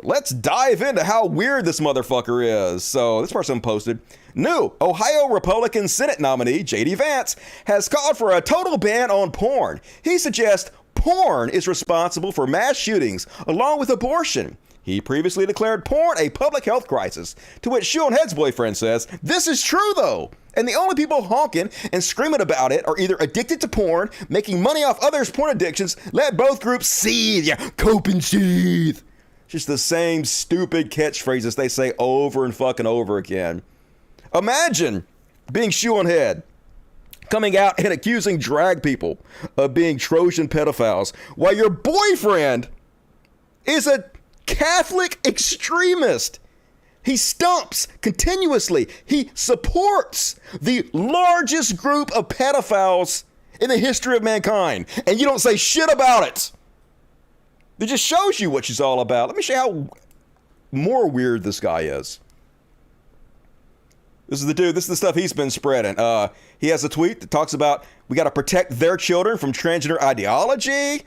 Speaker 1: Let's dive into how weird this motherfucker is. So this person posted, new Ohio Republican Senate nominee J.D. Vance has called for a total ban on porn. He suggests porn is responsible for mass shootings along with abortion. He previously declared porn a public health crisis, to which Shoe0nHead's boyfriend says, this is true though. And the only people honking and screaming about it are either addicted to porn, making money off others' porn addictions. Let both groups seethe, yeah, cope and seethe. Just the same stupid catchphrases they say over and fucking over again. Imagine being Shoe0nHead, coming out and accusing drag people of being Trojan pedophiles, while your boyfriend is a Catholic extremist. He stumps continuously. He supports the largest group of pedophiles in the history of mankind, and you don't say shit about it. It just shows you what she's all about. Let me show you how more weird this guy is. This is the dude. This is the stuff he's been spreading. He has a tweet that talks about we got to protect their children from transgender ideology.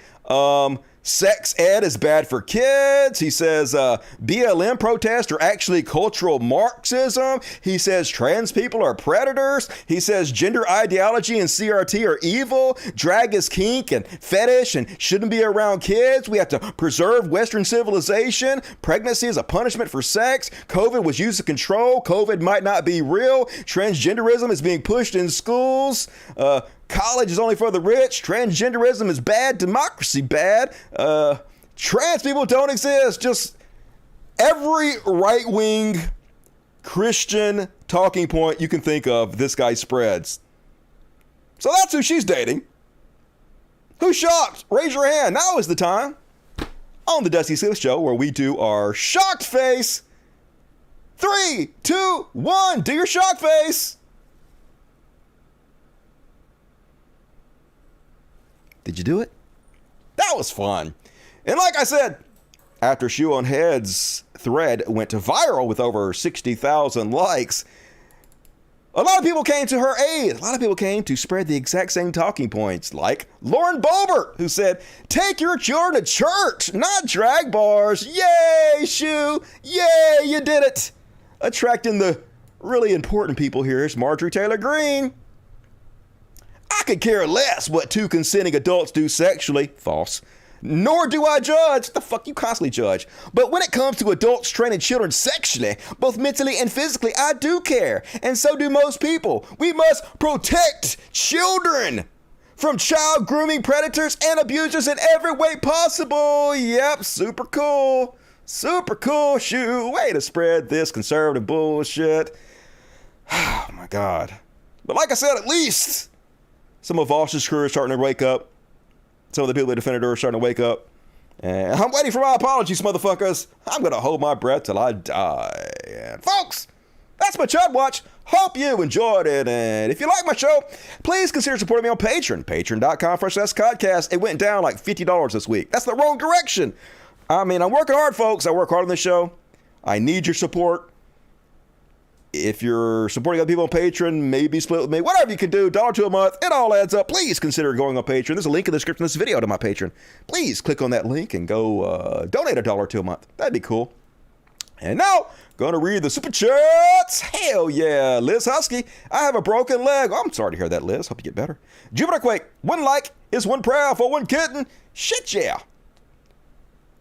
Speaker 1: Sex ed is bad for kids. He says BLM protests are actually cultural Marxism. He says trans people are predators. He says gender ideology and CRT are evil. Drag is kink and fetish and shouldn't be around kids. We have to preserve Western civilization. Pregnancy is a punishment for sex. COVID was used to control. COVID might not be real. Transgenderism is being pushed in schools. College is only for the rich. Transgenderism is bad. Democracy bad. Trans people don't exist. Just every right-wing Christian talking point you can think of, this guy spreads. So that's who she's dating. Who's shocked? Raise your hand. Now is the time. On the Dusty Sith Show, where we do our shocked face. 3, 2, 1. Do your shock face. Did you do it? That was fun. And like I said, after Shoe0nHead's thread went viral with over 60,000 likes, a lot of people came to her aid. A lot of people came to spread the exact same talking points, like Lauren Boebert, who said, take your children to church, not drag bars. Yay, Shoe. Yay, you did it. Attracting the really important people here is Marjorie Taylor Green. I could care less what two consenting adults do sexually. False. Nor do I judge. The fuck you constantly judge. But when it comes to adults training children sexually, both mentally and physically, I do care. And so do most people. We must protect children from child grooming predators and abusers in every way possible. Yep, super cool. Super cool, Shoe. Way to spread this conservative bullshit. Oh my God. But like I said, at least some of Voss's crew are starting to wake up. Some of the people that defended her are starting to wake up. And I'm waiting for my apologies, motherfuckers. I'm going to hold my breath till I die. And folks, that's my Chud Watch. Hope you enjoyed it. And if you like my show, please consider supporting me on Patreon. Patreon.com/SCodcast. It went down like $50 this week. That's the wrong direction. I mean, I'm working hard, folks. I work hard on this show. I need your support. If you're supporting other people on Patreon, maybe split with me. Whatever you can do, $1 a month, it all adds up. Please consider going on Patreon. There's a link in the description of this video to my Patreon. Please click on that link and go donate $1 a month. That'd be cool. And now, gonna read the super chats. Hell yeah, Liz Husky. I have a broken leg. Oh, I'm sorry to hear that, Liz. Hope you get better. Jupiter Quake. One like is one prayer for one kitten. Shit yeah.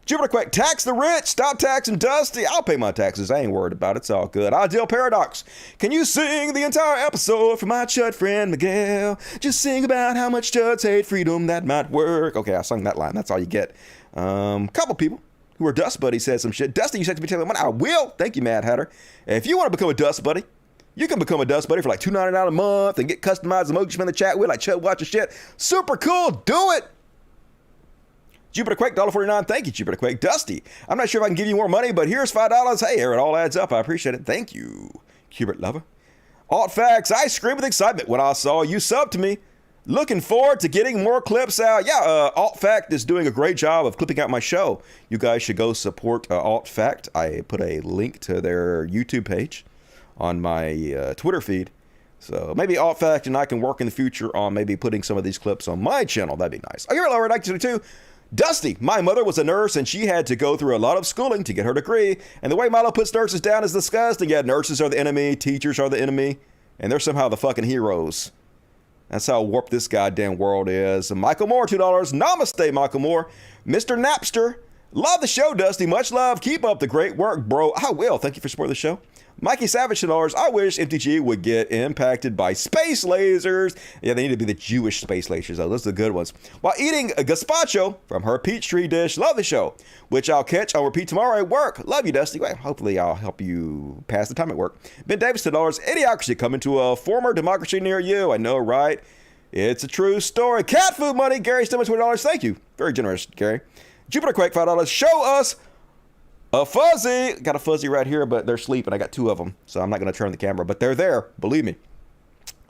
Speaker 1: Jupiter Quake, tax the rich, stop taxing Dusty. I'll pay my taxes, I ain't worried about it, it's all good. Ideal Paradox, can you sing the entire episode for my Chud friend Miguel? Just sing about how much Chuds hate freedom, that might work. Okay, I sung that line, that's all you get. Couple people who are Dust Buddies said some shit. Dusty, you said to be telling one, I will. Thank you, Mad Hatter. If you want to become a Dust Buddy, you can become a Dust Buddy for like $2.99 a month and get customized emojis from the chat with like Chud Watch and shit. Super cool, do it. Jupiter Quake, $1.49. Thank you, Jupiter Quake. Dusty, I'm not sure if I can give you more money, but here's $5. Hey, it all adds up. I appreciate it. Thank you, Hubert Lover. Alt Facts, I screamed with excitement when I saw you sub to me. Looking forward to getting more clips out. Yeah, Alt Fact is doing a great job of clipping out my show. You guys should go support Alt Fact. I put a link to their YouTube page on my Twitter feed. So maybe Alt Fact and I can work in the future on maybe putting some of these clips on my channel. That'd be nice. Oh, you're lower, actually, too. Dusty, my mother was a nurse and she had to go through a lot of schooling to get her degree. And the way Milo puts nurses down is disgusting. Yeah, nurses are the enemy, teachers are the enemy, and they're somehow the fucking heroes. That's how warped this goddamn world is. Michael Moore, $2. Namaste, Michael Moore. Mr. Napster, love the show, Dusty. Much love. Keep up the great work, bro. I will. Thank you for supporting the show. Mikey Savage, $2. I wish MTG would get impacted by space lasers. Yeah, they need to be the Jewish space lasers, though. Those are the good ones. While eating a gazpacho from her Peachtree dish. Love the show, which I'll catch on repeat tomorrow at work. Love you, Dusty. Well, hopefully I'll help you pass the time at work. Ben Davis, $2. Idiocracy coming to a former democracy near you. I know, right? It's a true story. Cat food money. Gary Stillman, $20. Thank you. Very generous, Gary. Jupiter Quake, $5. Show us a fuzzy. Got a fuzzy right here, but they're sleeping. I got two of them, so I'm not going to turn the camera, but they're there. Believe me.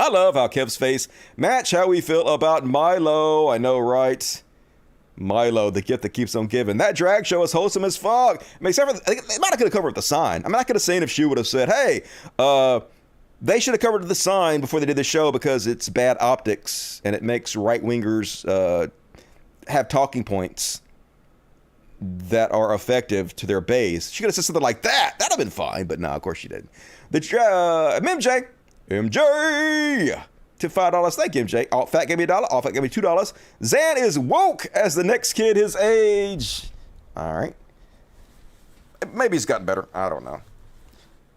Speaker 1: I love how Kev's face match how we feel about Milo. I know, right? Milo, the gift that keeps on giving. That drag show is wholesome as fuck. I mean, except for, they might have could have covered the sign. I mean, I could have seen if Shoe would have said, hey, they should have covered the sign before they did the show because it's bad optics and it makes right-wingers have talking points that are effective to their base. She could have said something like that. That'd have been fine, but no, of course she didn't. The MJ to $5. Thank you, MJ. Alt Fat gave me $1. Alt Fat gave me $2. Zan is woke as the next kid his age. All right. Maybe he's gotten better. I don't know.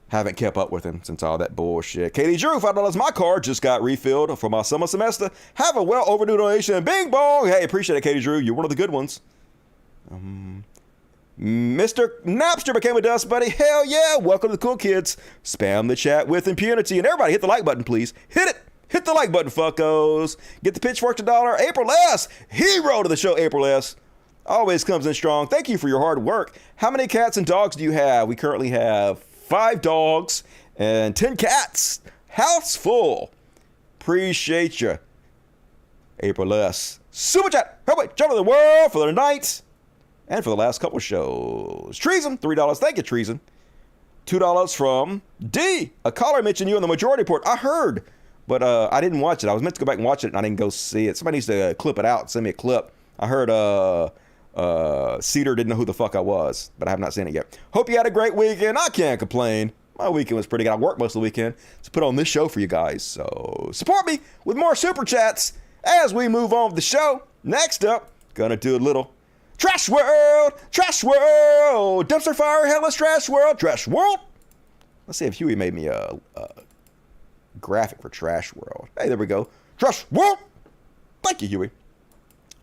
Speaker 1: Haven't kept up with him since all that bullshit. Katie Drew, $5. My card just got refilled for my summer semester. Have a well overdue donation. Bing bong. Hey, appreciate it, Katie Drew. You're one of the good ones. Mr. Napster became a Dust Buddy. Hell yeah. Welcome to the cool kids. Spam the chat with impunity. And everybody hit the like button, please. Hit it. Hit the like button, fuckos. Get the pitchfork to $1. April S. Hero to the show, April S. Always comes in strong. Thank you for your hard work. How many cats and dogs do you have? We currently have 5 dogs and 10 cats. House full. Appreciate you. April S. Super chat. Help jump of the world for the night. And for the last couple shows. Treason, $3. Thank you, Treason. $2 from D. A caller mentioned you on the majority report. I heard, but I didn't watch it. I was meant to go back and watch it, and I didn't go see it. Somebody needs to clip it out, send me a clip. I heard Cedar didn't know who the fuck I was, but I have not seen it yet. Hope you had a great weekend. I can't complain. My weekend was pretty good. I worked most of the weekend to put on this show for you guys. So support me with more super chats as we move on with the show. Next up, gonna do a little Trash World! Trash World! Dumpster Fire, Hellas, Trash World! Trash World! Let's see if Huey made me a graphic for Trash World. Hey, there we go. Trash World! Thank you, Huey.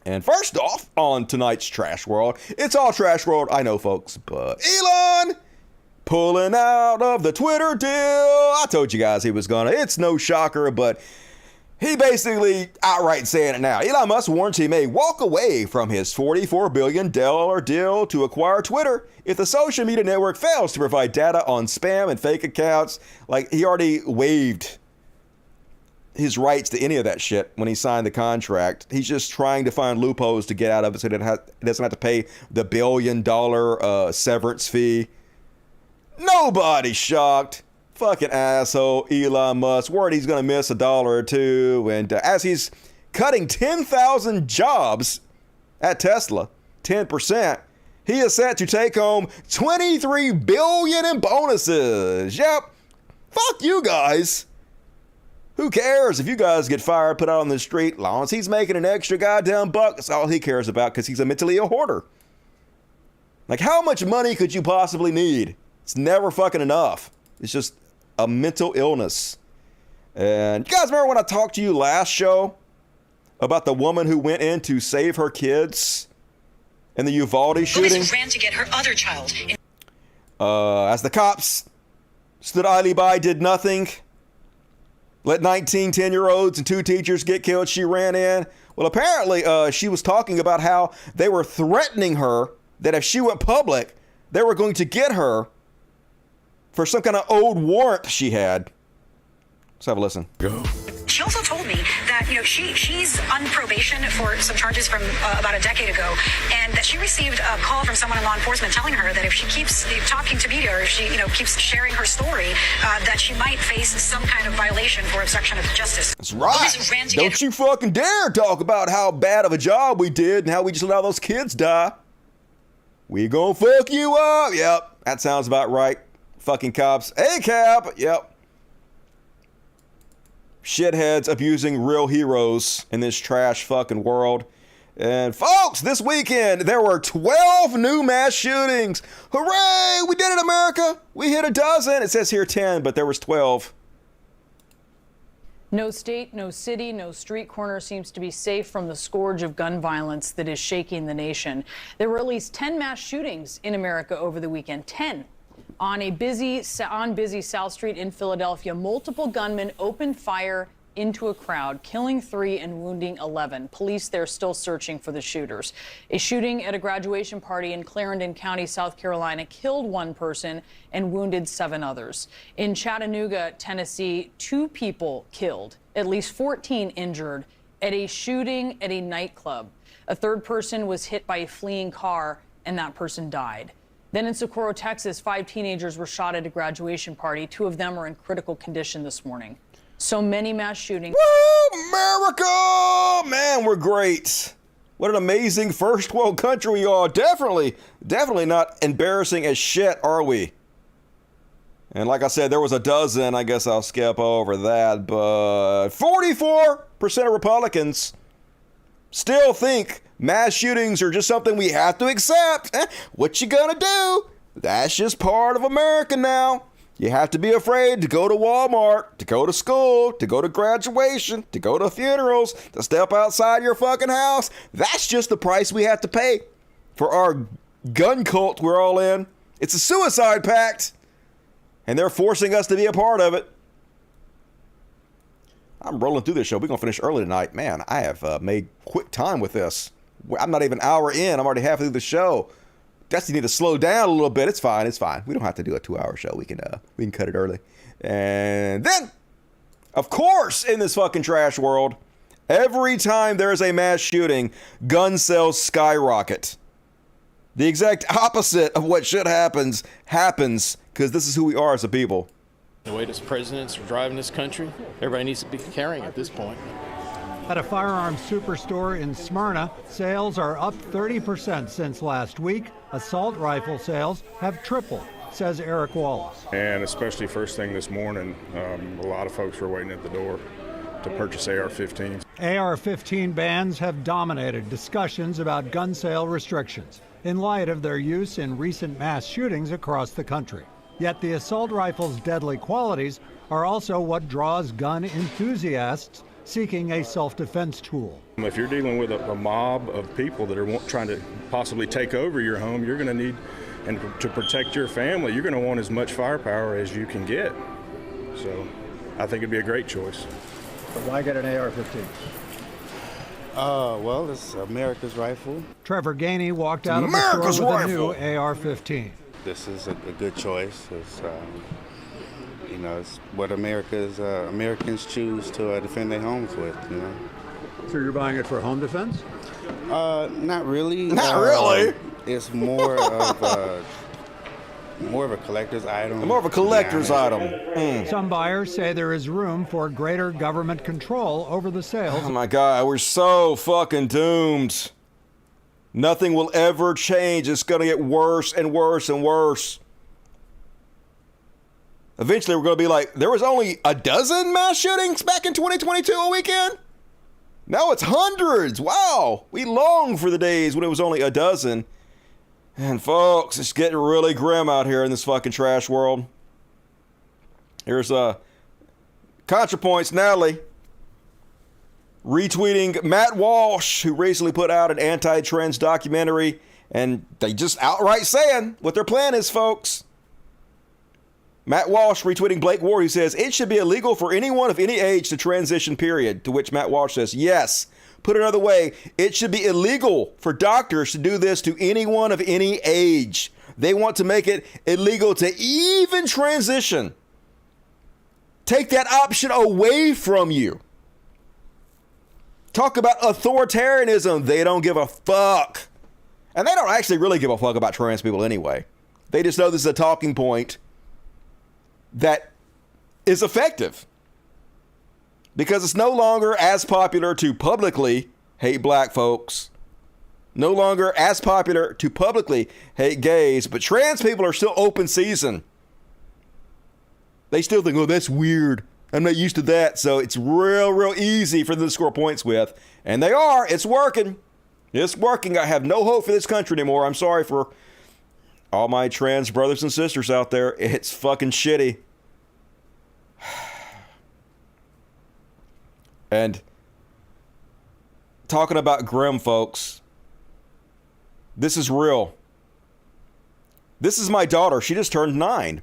Speaker 1: And first off, on tonight's Trash World, it's all Trash World, I know, folks, but Elon pulling out of the Twitter deal. I told you guys he was gonna. It's no shocker, but He basically outright saying it now. Elon Musk warns he may walk away from his $44 billion deal to acquire Twitter if the social media network fails to provide data on spam and fake accounts. Like, he already waived his rights to any of that shit when he signed the contract. He's just trying to find loopholes to get out of it so that he doesn't have to pay the $1 billion severance fee. Nobody's shocked. Fucking asshole Elon Musk, worried he's going to miss $1 or $2. And as he's cutting 10,000 jobs at Tesla, 10%, he is set to take home $23 billion in bonuses. Yep. Fuck you guys. Who cares if you guys get fired, put out on the street? As long as he's making an extra goddamn buck, that's all he cares about, because he's mentally a hoarder. Like, how much money could you possibly need? It's never fucking enough. It's just a mental illness. And you guys remember when I talked to you last show about the woman who went in to save her kids in the Uvalde shooting?
Speaker 16: Police ran to get her other child.
Speaker 1: As the cops stood idly by, did nothing, let 19 10-year-olds and 2 teachers get killed, she ran in. Well, apparently she was talking about how they were threatening her that if she went public, they were going to get her for some kind of old warrant she had. Let's have a listen. Go.
Speaker 16: She also told me that, she's on probation for some charges from about a decade ago, and that she received a call from someone in law enforcement telling her that if she keeps talking to media, or if she, keeps sharing her story, that she might face some kind of violation for obstruction of justice.
Speaker 1: That's right. Don't you fucking dare talk about how bad of a job we did and how we just let all those kids die. We gonna fuck you up. Yep, that sounds about right. Fucking cops. ACAB. Yep. Shitheads abusing real heroes in this trash fucking world. And folks, this weekend there were 12 new mass shootings. Hooray! We did it, America. We hit a dozen. It says here 10, but there was 12.
Speaker 17: No state, no city, no street corner seems to be safe from the scourge of gun violence that is shaking the nation. There were at least 10 mass shootings in America over the weekend. 10. On busy South Street in Philadelphia, multiple gunmen opened fire into a crowd, killing 3 and wounding 11. Police there still searching for the shooters. A shooting at a graduation party in Clarendon County, South Carolina, killed 1 person and wounded 7 others. In Chattanooga, Tennessee, 2 people killed, at least 14 injured at a shooting at a nightclub. A 3rd person was hit by a fleeing car, and that person died. Then in Socorro, Texas, 5 teenagers were shot at a graduation party. 2 of them are in critical condition this morning. So many mass shootings.
Speaker 1: Woo, America! Man, we're great. What an amazing first world country we are. Definitely not embarrassing as shit, are we? And like I said, there was a dozen. I guess I'll skip over that. But 44% of Republicans still think mass shootings are just something we have to accept. What you gonna do? That's just part of America now. You have to be afraid to go to Walmart, to go to school, to go to graduation, to go to funerals, to step outside your fucking house. That's just the price we have to pay for our gun cult we're all in. It's a suicide pact, and they're forcing us to be a part of it. I'm rolling through this show. We're going to finish early tonight. Man, I have made quick time with this. I'm not even an hour in. I'm already halfway through the show. Just need to slow down a little bit. It's fine. It's fine. We don't have to do a 2-hour show. We can cut it early. And then, of course, in this fucking trash world, every time there is a mass shooting, gun sales skyrocket. The exact opposite of what should happens because this is who we are as a people.
Speaker 18: The way this president's driving this country, everybody needs to be carrying at this point.
Speaker 19: At a firearms superstore in Smyrna, sales are up 30% since last week. Assault rifle sales have tripled, says Eric Wallace.
Speaker 20: And especially first thing this morning, a lot of folks were waiting at the door to purchase AR-15s.
Speaker 19: AR-15 bans have dominated discussions about gun sale restrictions in light of their use in recent mass shootings across the country. Yet the assault rifle's deadly qualities are also what draws gun enthusiasts seeking a self-defense tool.
Speaker 20: If you're dealing with a mob of people that are trying to possibly take over your home, you're going to need, and to protect your family, you're going to want as much firepower as you can get. So I think it'd be a great choice.
Speaker 19: So why get an AR-15?
Speaker 21: Well, it's America's rifle.
Speaker 19: Trevor Gainey walked out of the store with a new AR-15.
Speaker 21: This is a good choice. It's, you know, it's what Americans choose to defend their homes with, you know.
Speaker 19: So you're buying it for home defense?
Speaker 21: Not really.
Speaker 1: Not really.
Speaker 21: It's more of a collector's item.
Speaker 1: More of a collector's item.
Speaker 19: Some buyers say there is room for greater government control over the sales.
Speaker 1: Oh my God, we're so fucking doomed. Nothing will ever change. It's going to get worse and worse and worse. Eventually, we're going to be like, there was only a dozen mass shootings back in 2022 a weekend? Now it's hundreds. Wow. We long for the days when it was only a dozen. And folks, it's getting really grim out here in this fucking trash world. Here's ContraPoints Natalie retweeting Matt Walsh, who recently put out an anti-trans documentary, and they just outright saying what their plan is, folks. Matt Walsh retweeting Blake Ward, who says, it should be illegal for anyone of any age to transition, period. To which Matt Walsh says, yes. Put another way, it should be illegal for doctors to do this to anyone of any age. They want to make it illegal to even transition. Take that option away from you. Talk about authoritarianism. They don't give a fuck. And they don't actually really give a fuck about trans people anyway. They just know this is a talking point that is effective. Because it's no longer as popular to publicly hate black folks. No longer as popular to publicly hate gays. But trans people are still open season. They still think, oh, that's weird. I'm not used to that. So it's real easy for them to score points with. And they are. It's working. It's working. I have no hope for this country anymore. I'm sorry for all my trans brothers and sisters out there. It's fucking shitty. And talking about grim, folks, this is real. This is my daughter. She just turned 9.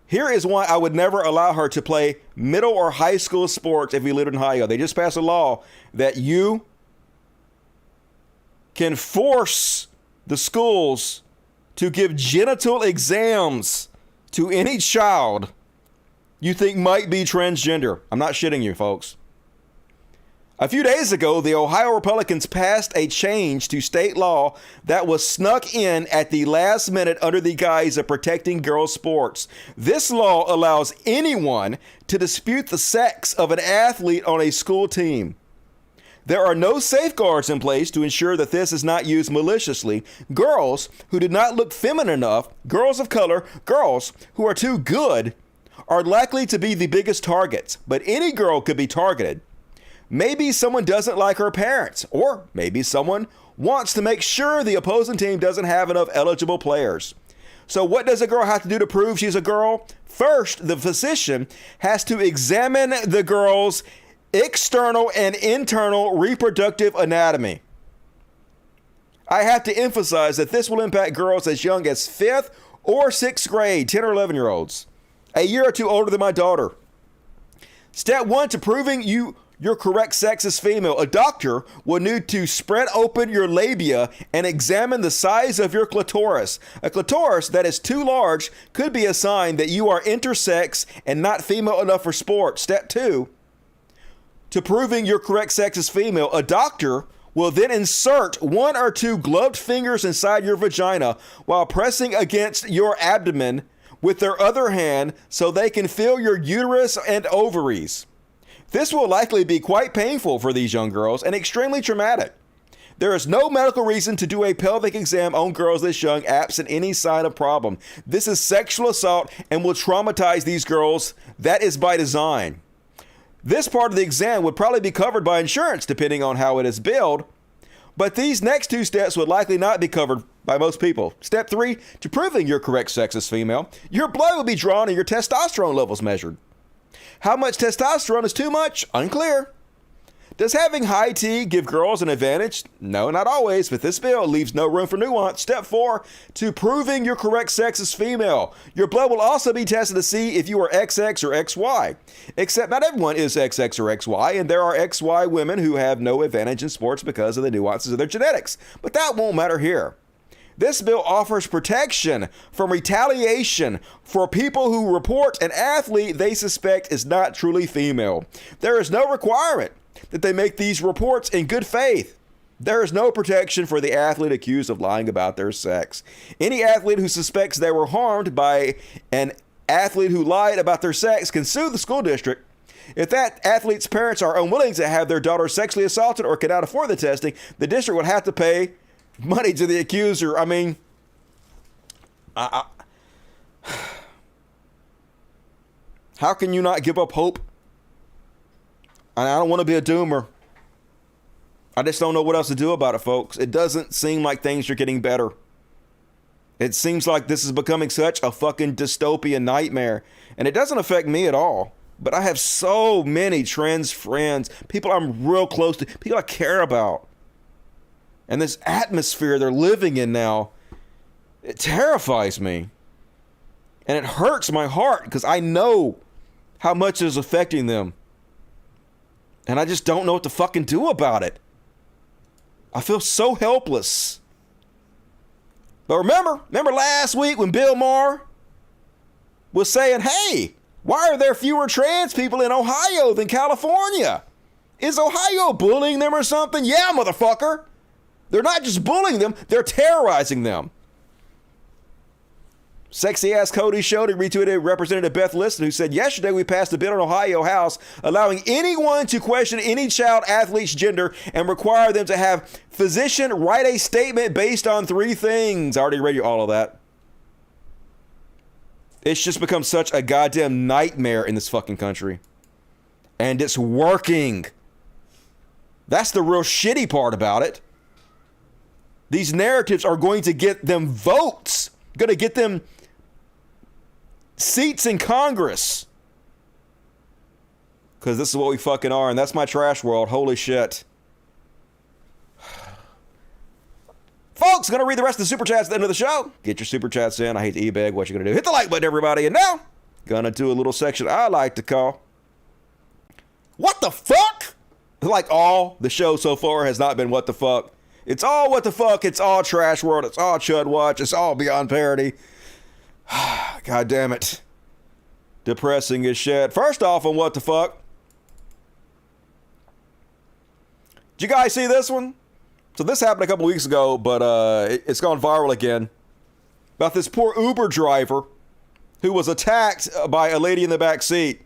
Speaker 1: Here is why I would never allow her to play middle or high school sports if we lived in Ohio. They just passed a law that you can force the schools to give genital exams to any child you think might be transgender. I'm not shitting you, folks. A few days ago, the Ohio Republicans passed a change to state law that was snuck in at the last minute under the guise of protecting girls' sports. This law allows anyone to dispute the sex of an athlete on a school team. There are no safeguards in place to ensure that this is not used maliciously. Girls who do not look feminine enough, girls of color, girls who are too good, are likely to be the biggest targets. But any girl could be targeted. Maybe someone doesn't like her parents, or maybe someone wants to make sure the opposing team doesn't have enough eligible players. So what does a girl have to do to prove she's a girl? First, the physician has to examine the girl's external and internal reproductive anatomy. I have to emphasize that this will impact girls as young as 5th or 6th grade, 10 or 11-year-olds, a year or two older than my daughter. Step 1 to proving your correct sex is female. A doctor will need to spread open your labia and examine the size of your clitoris. A clitoris that is too large could be a sign that you are intersex and not female enough for sport. Step 2, to proving your correct sex is female, a doctor will then insert 1 or 2 gloved fingers inside your vagina while pressing against your abdomen with their other hand so they can feel your uterus and ovaries. This will likely be quite painful for these young girls and extremely traumatic. There is no medical reason to do a pelvic exam on girls this young absent any sign of problem. This is sexual assault and will traumatize these girls. That is by design. This part of the exam would probably be covered by insurance depending on how it is billed, but these next 2 steps would likely not be covered by most people. Step 3, to proving your correct sex is female, your blood will be drawn and your testosterone levels measured. How much testosterone is too much? Unclear. Does having high T give girls an advantage? No, not always, but this bill leaves no room for nuance. Step 4, to proving your correct sex is female. Your blood will also be tested to see if you are XX or XY. Except not everyone is XX or XY, and there are XY women who have no advantage in sports because of the nuances of their genetics. But that won't matter here. This bill offers protection from retaliation for people who report an athlete they suspect is not truly female. There is no requirement that they make these reports in good faith. There is no protection for the athlete accused of lying about their sex. Any athlete who suspects they were harmed by an athlete who lied about their sex can sue the school district. If that athlete's parents are unwilling to have their daughter sexually assaulted or cannot afford the testing, the district would have to pay money to the accuser. I mean, how can you not give up hope? I don't want to be a doomer. I just don't know what else to do about it, folks. It doesn't seem like things are getting better. It seems like this is becoming such a fucking dystopian nightmare. And it doesn't affect me at all. But I have so many trans friends, people I'm real close to, people I care about. And this atmosphere they're living in now, it terrifies me. And it hurts my heart because I know how much it is affecting them. And I just don't know what to fucking do about it. I feel so helpless. But remember last week when Bill Maher was saying, hey, why are there fewer trans people in Ohio than California? Is Ohio bullying them or something? Yeah, motherfucker. They're not just bullying them, they're terrorizing them. Sexy ass Cody Shody retweeted Representative Beth Liston, who said, yesterday we passed a bill in Ohio House allowing anyone to question any child athlete's gender and require them to have physician write a statement based on 3 things. I already read you all of that. It's just become such a goddamn nightmare in this fucking country. And it's working. That's the real shitty part about it. These narratives are going to get them votes, going to get them seats in Congress. Because this is what we fucking are, and that's my trash world. Holy shit. Folks, gonna read the rest of the super chats at the end of the show. Get your super chats in. I hate to e-bag. What you gonna do? Hit the like button, everybody. And now, gonna do a little section I like to call What the Fuck? Like all the show so far has not been what the fuck. It's all what the fuck. It's all trash world. It's all chud watch. It's all beyond parody. God damn it. Depressing as shit. First off on what the fuck. Did you guys see this one? So this happened a couple weeks ago, but it's gone viral again. About this poor Uber driver who was attacked by a lady in the back seat.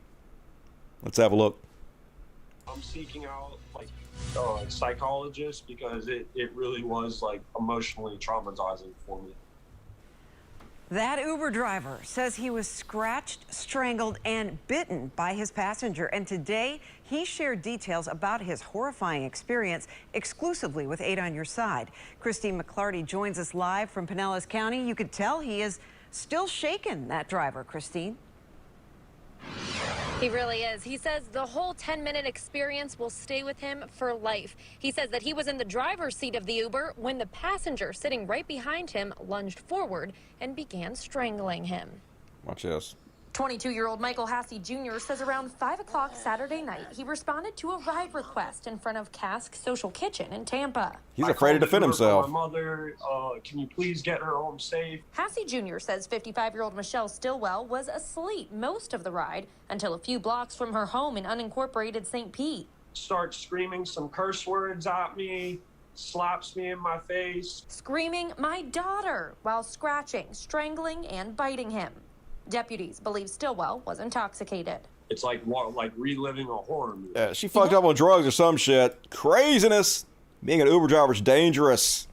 Speaker 1: Let's have a look.
Speaker 2: I'm seeking out psychologists because it really was emotionally traumatizing for me.
Speaker 22: That Uber driver says he was scratched, strangled, and bitten by his passenger. And today, he shared details about his horrifying experience exclusively with 8 on Your Side. Christine McClarty joins us live from Pinellas County. You could tell he is still shaken, that driver, Christine.
Speaker 23: He really is. He says the whole 10-minute experience will stay with him for life. He says that he was in the driver's seat of the Uber when the passenger sitting right behind him lunged forward and began strangling him.
Speaker 1: Watch this.
Speaker 23: 22-year-old Michael Hassey Jr. says around 5 o'clock Saturday night, he responded to a ride request in front of Cask Social Kitchen in Tampa.
Speaker 1: He's afraid to defend himself.
Speaker 2: My mother, can you please get her home safe?
Speaker 23: Hassey Jr. says 55-year-old Michelle Stillwell was asleep most of the ride until a few blocks from her home in unincorporated St. Pete.
Speaker 2: Starts screaming some curse words at me, slaps me in my face.
Speaker 23: Screaming, "My daughter," while scratching, strangling, and biting him. Deputies believe Stillwell was intoxicated.
Speaker 2: It's like reliving a horror movie.
Speaker 1: Yeah, she fucked up on drugs or some shit. Craziness. Being an Uber driver is dangerous.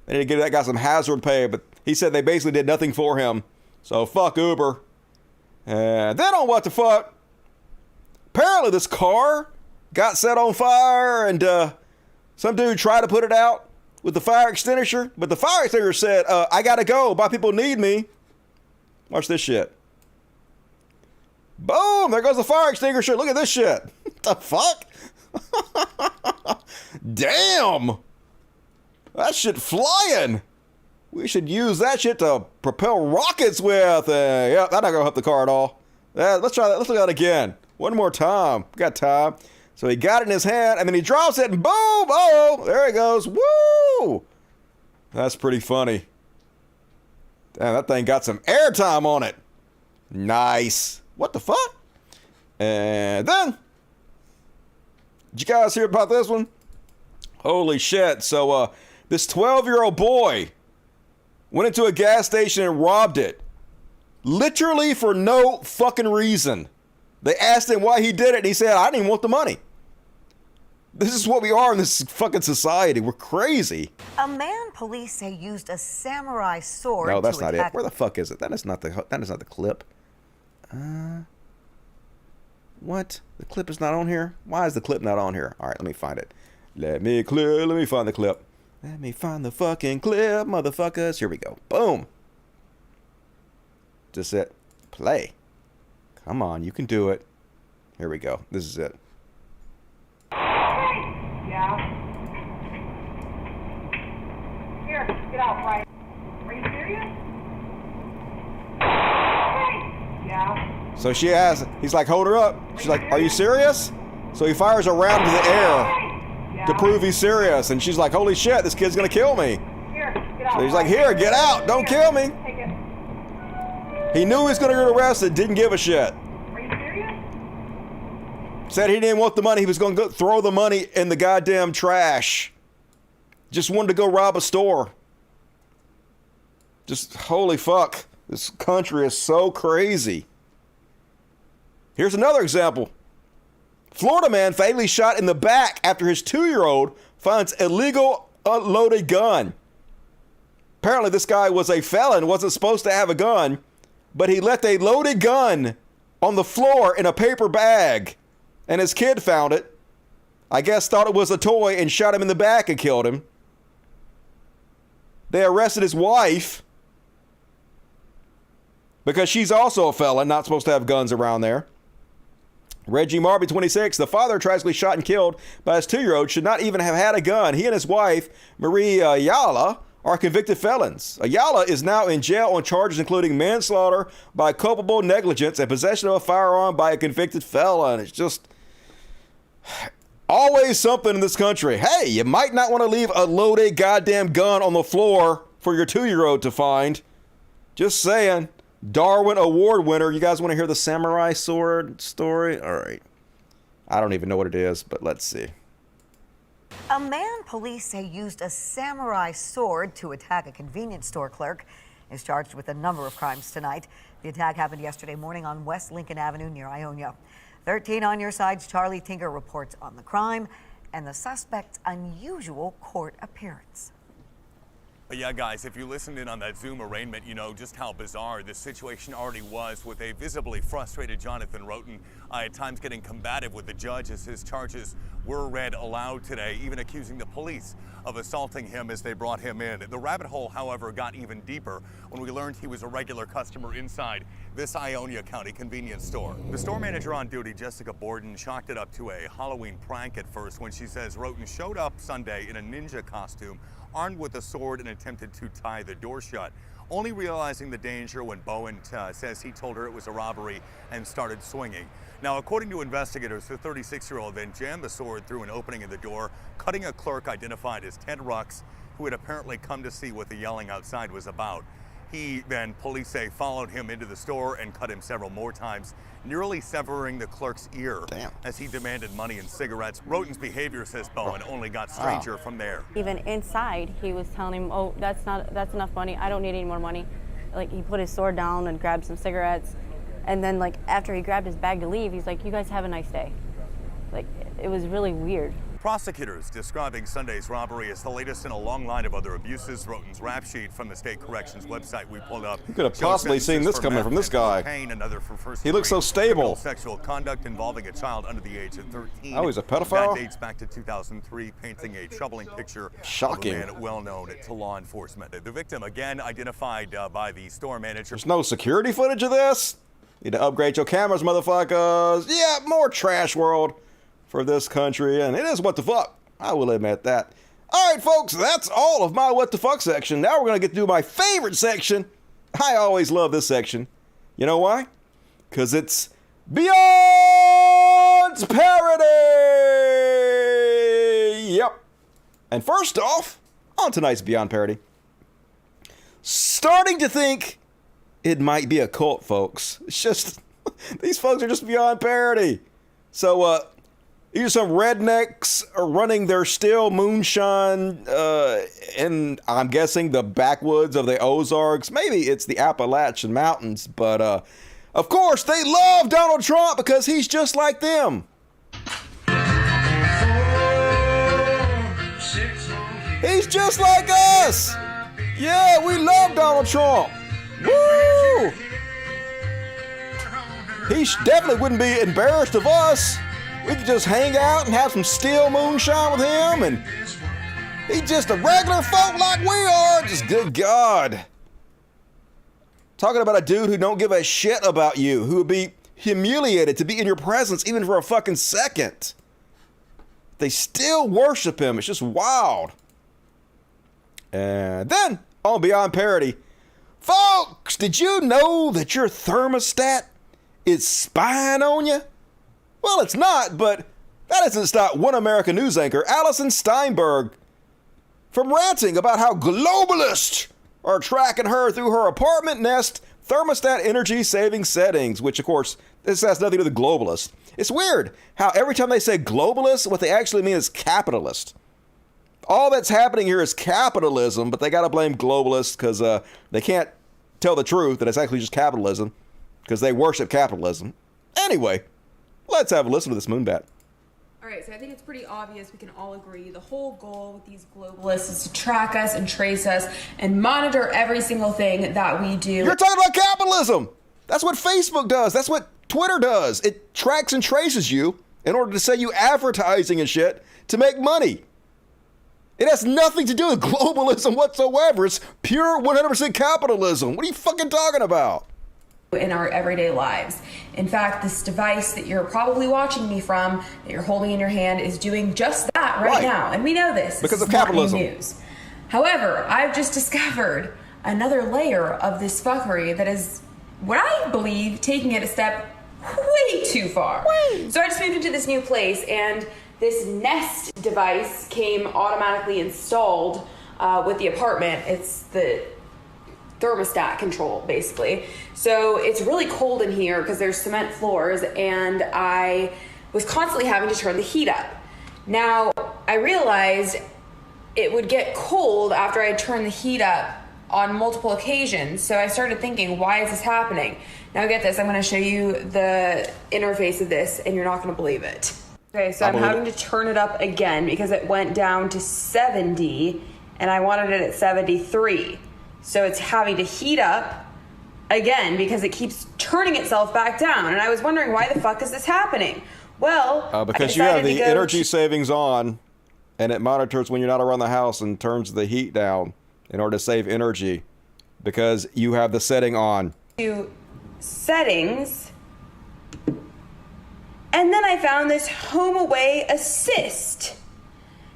Speaker 1: They need to give that guy some hazard pay, but he said they basically did nothing for him. So fuck Uber. And then on what the fuck? Apparently this car got set on fire and some dude tried to put it out with the fire extinguisher, but the fire extinguisher said, I gotta go. My people need me. Watch this shit. Boom! There goes the fire extinguisher. Look at this shit. What the fuck? Damn! That shit flying! We should use that shit to propel rockets with. Yeah, that's not gonna help the car at all. Let's try that. Let's look at it again. One more time. We got time. So he got it in his hand, and then he drops it, and boom! Oh, there he goes. Woo! That's pretty funny. Damn, that thing got some airtime on it. Nice. What the fuck? And then, did you guys hear about this one? Holy shit. So, this 12-year-old boy went into a gas station and robbed it. Literally for no fucking reason. They asked him why he did it, and he said, I didn't even want the money. This is what we are in this fucking society. We're crazy.
Speaker 3: A man police say used a samurai sword.
Speaker 1: No, that's
Speaker 3: to
Speaker 1: not
Speaker 3: attack.
Speaker 1: it. Where the fuck is it? That is not the clip. What? The clip is not on here? Why is the clip not on here? All right, let me find it. Let me find the clip. Let me find the fucking clip, motherfuckers. Here we go. Boom. Just it. Play. Come on, you can do it. Here we go. This is it.
Speaker 14: Yeah. Here, get out, right? Are you serious? Yeah.
Speaker 1: So she asks, he's like, hold her up. She's like, are you serious? So he fires a round into the air to prove he's serious. And she's like, holy shit, this kid's gonna kill me.
Speaker 14: Here, get out.
Speaker 1: So he's like, here, get out. Don't kill me.
Speaker 14: Take it.
Speaker 1: He knew he was gonna get arrested, didn't give a shit.
Speaker 14: Are you serious?
Speaker 1: Said he didn't want the money. He was going to go throw the money in the goddamn trash. Just wanted to go rob a store. Just holy fuck. This country is so crazy. Here's another example. Florida man fatally shot in the back after his 2-year-old finds illegal unloaded gun. Apparently this guy was a felon, wasn't supposed to have a gun, but he left a loaded gun on the floor in a paper bag. And his kid found it. I guess thought it was a toy and shot him in the back and killed him. They arrested his wife because she's also a felon, not supposed to have guns around there. Reggie Marby, 26, the father tragically shot and killed by his 2-year-old, should not even have had a gun. He and his wife, Marie Ayala, are convicted felons. Ayala is now in jail on charges including manslaughter by culpable negligence and possession of a firearm by a convicted felon. It's just always something in this country. Hey, you might not want to leave a loaded goddamn gun on the floor for your 2-year-old to find. Just saying. Darwin Award winner. You guys want to hear the samurai sword story? All right. I don't even know what it is, but let's see.
Speaker 3: A man police say used a samurai sword to attack a convenience store clerk is charged with a number of crimes tonight. The attack happened yesterday morning on West Lincoln Avenue near Ionia. 13 on your side's Charlie Tinker reports on the crime and the suspect's unusual court appearance.
Speaker 4: Yeah, guys, if you listened in on that Zoom arraignment, you know just how bizarre this situation already was, with a visibly frustrated Jonathan Roten at times getting combative with the judge as his charges were read aloud today, even accusing the police of assaulting him as they brought him in. The rabbit hole, however, got even deeper when we learned he was a regular customer inside this Ionia County convenience store. The store manager on duty, Jessica Borden, chalked it up to a Halloween prank at first when she says Roten showed up Sunday in a ninja costume, armed with a sword, and attempted to tie the door shut, only realizing the danger when Bowen says he told her it was a robbery and started swinging. Now, according to investigators, the 36-year-old then jammed the sword through an opening in the door, cutting a clerk identified as Ted Rux, who had apparently come to see what the yelling outside was about. He then, police say, followed him into the store and cut him several more times, nearly severing the clerk's ear as he demanded money and cigarettes. Roten's behavior, says Bowen, only got stranger from there.
Speaker 5: Even inside, he was telling him, oh, that's enough money. I don't need any more money. Like, he put his sword down and grabbed some cigarettes. And then, like, after he grabbed his bag to leave, he's like, you guys have a nice day. Like, it was really weird.
Speaker 4: Prosecutors describing Sunday's robbery as the latest in a long line of other abuses. Roten's rap sheet from the state corrections website we pulled up.
Speaker 1: You could have possibly seen this coming from this guy.
Speaker 4: Another for first
Speaker 1: he looks so stable.
Speaker 4: Sexual conduct involving a child under the age of 13.
Speaker 1: Oh, he's a pedophile?
Speaker 4: That dates back to 2003, painting a troubling picture
Speaker 1: Shocking.
Speaker 4: of a man well known to law enforcement. The victim, again, identified by the store manager.
Speaker 1: There's no security footage of this? Need to upgrade your cameras, motherfuckers. Yeah, more trash world. for this country, and it is what the fuck. I will admit that. All right, folks, that's all of my what the fuck section. Now we're going to get to my favorite section. I always love this section. You know why? Because it's Beyond Parody! Yep. And first off, on tonight's Beyond Parody, starting to think it might be a cult, folks. It's just, these folks are just beyond parody. So, these are some rednecks running their still moonshine in, I'm guessing, the backwoods of the Ozarks. Maybe it's the Appalachian Mountains, but of course they love Donald Trump because he's just like them. He's just like us. Yeah, we love Donald Trump. Woo! He definitely wouldn't be embarrassed of us. We could just hang out and have some still moonshine with him, and he's just a regular folk like we are. Just good God. Talking about a dude who don't give a shit about you, who would be humiliated to be in your presence even for a fucking second. They still worship him. It's just wild. And then, on Beyond Parody, folks, did you know that your thermostat is spying on you? Well, it's not, but that doesn't stop One America news anchor Allison Steinberg from ranting about how globalists are tracking her through her apartment nest thermostat energy saving settings, which, of course, this has nothing to do with globalists. It's weird how every time they say globalist, what they actually mean is capitalist. All that's happening here is capitalism, but they got to blame globalists because they can't tell the truth that it's actually just capitalism because they worship capitalism. Anyway, let's have a listen to this moonbat.
Speaker 7: All right, so I think it's pretty obvious we can all agree the whole goal with these globalists is to track us and trace us and monitor every single thing that we do.
Speaker 1: You're talking about capitalism. That's what Facebook does. That's what Twitter does. It tracks and traces you in order to sell you advertising and shit to make money. It has nothing to do with globalism whatsoever. It's pure 100% capitalism. What are you fucking talking about?
Speaker 7: In our everyday lives. In fact, this device that you're probably watching me from, that you're holding in your hand, is doing just that right now. And we know this.
Speaker 1: Because of capitalism.
Speaker 7: Not new news. However, I've just discovered another layer of this fuckery that is, what I believe, taking it a step way too far. So I just moved into this new place, and this Nest device came automatically installed with the apartment. It's the thermostat control, basically. So it's really cold in here because there's cement floors, and I was constantly having to turn the heat up. Now, I realized it would get cold after I turned the heat up on multiple occasions. So I started thinking, why is this happening? Now get this, I'm gonna show you the interface of this, and you're not gonna believe it. Okay, so I'm having to turn it up again because it went down to 70, and I wanted it at 73. So it's having to heat up again because it keeps turning itself back down. And I was wondering, why the fuck is this happening? Well,
Speaker 1: because you have the energy savings on, and it monitors when you're not around the house and turns the heat down in order to save energy because you have the setting on.
Speaker 7: To settings, and then I found this home away assist.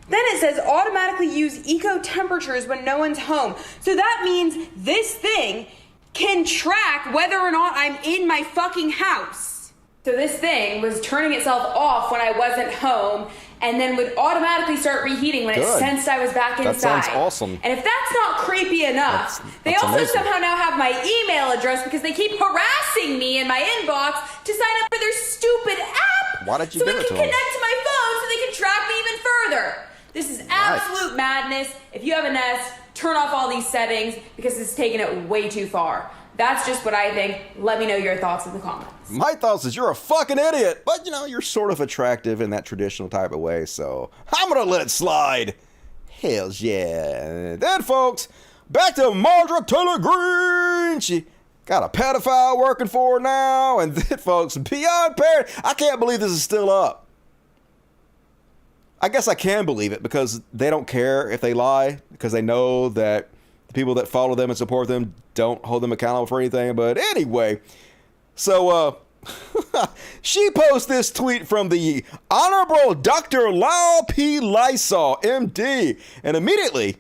Speaker 7: Then it says automatically use eco temperatures when no one's home. So that means this thing can track whether or not I'm in my fucking house. So this thing was turning itself off when I wasn't home, and then would automatically start reheating when it sensed I was back inside.
Speaker 1: That sounds awesome.
Speaker 7: And if that's not creepy enough, they also somehow now have my email address because they keep harassing me in my inbox to sign up for their stupid app.
Speaker 1: Why did you
Speaker 7: so
Speaker 1: give
Speaker 7: it
Speaker 1: it
Speaker 7: can
Speaker 1: to them?
Speaker 7: connect to my phone so they can track me even further. This is absolute madness. If you have a Nest, turn off all these settings because it's taking it way too far. That's just what I think. Let me know your thoughts in the comments.
Speaker 1: My thoughts is you're a fucking idiot, but you know, you're sort of attractive in that traditional type of way, so I'm gonna let it slide. Hells yeah. Then folks, back to Marjorie Taylor Green. She got a pedophile working for her now, and then folks, beyond parody. I can't believe this is still up. I guess I can believe it because they don't care if they lie because they know that the people that follow them and support them don't hold them accountable for anything. But anyway, so She posts this tweet from the Honorable Dr. Lyle P. Lysol, MD. And immediately,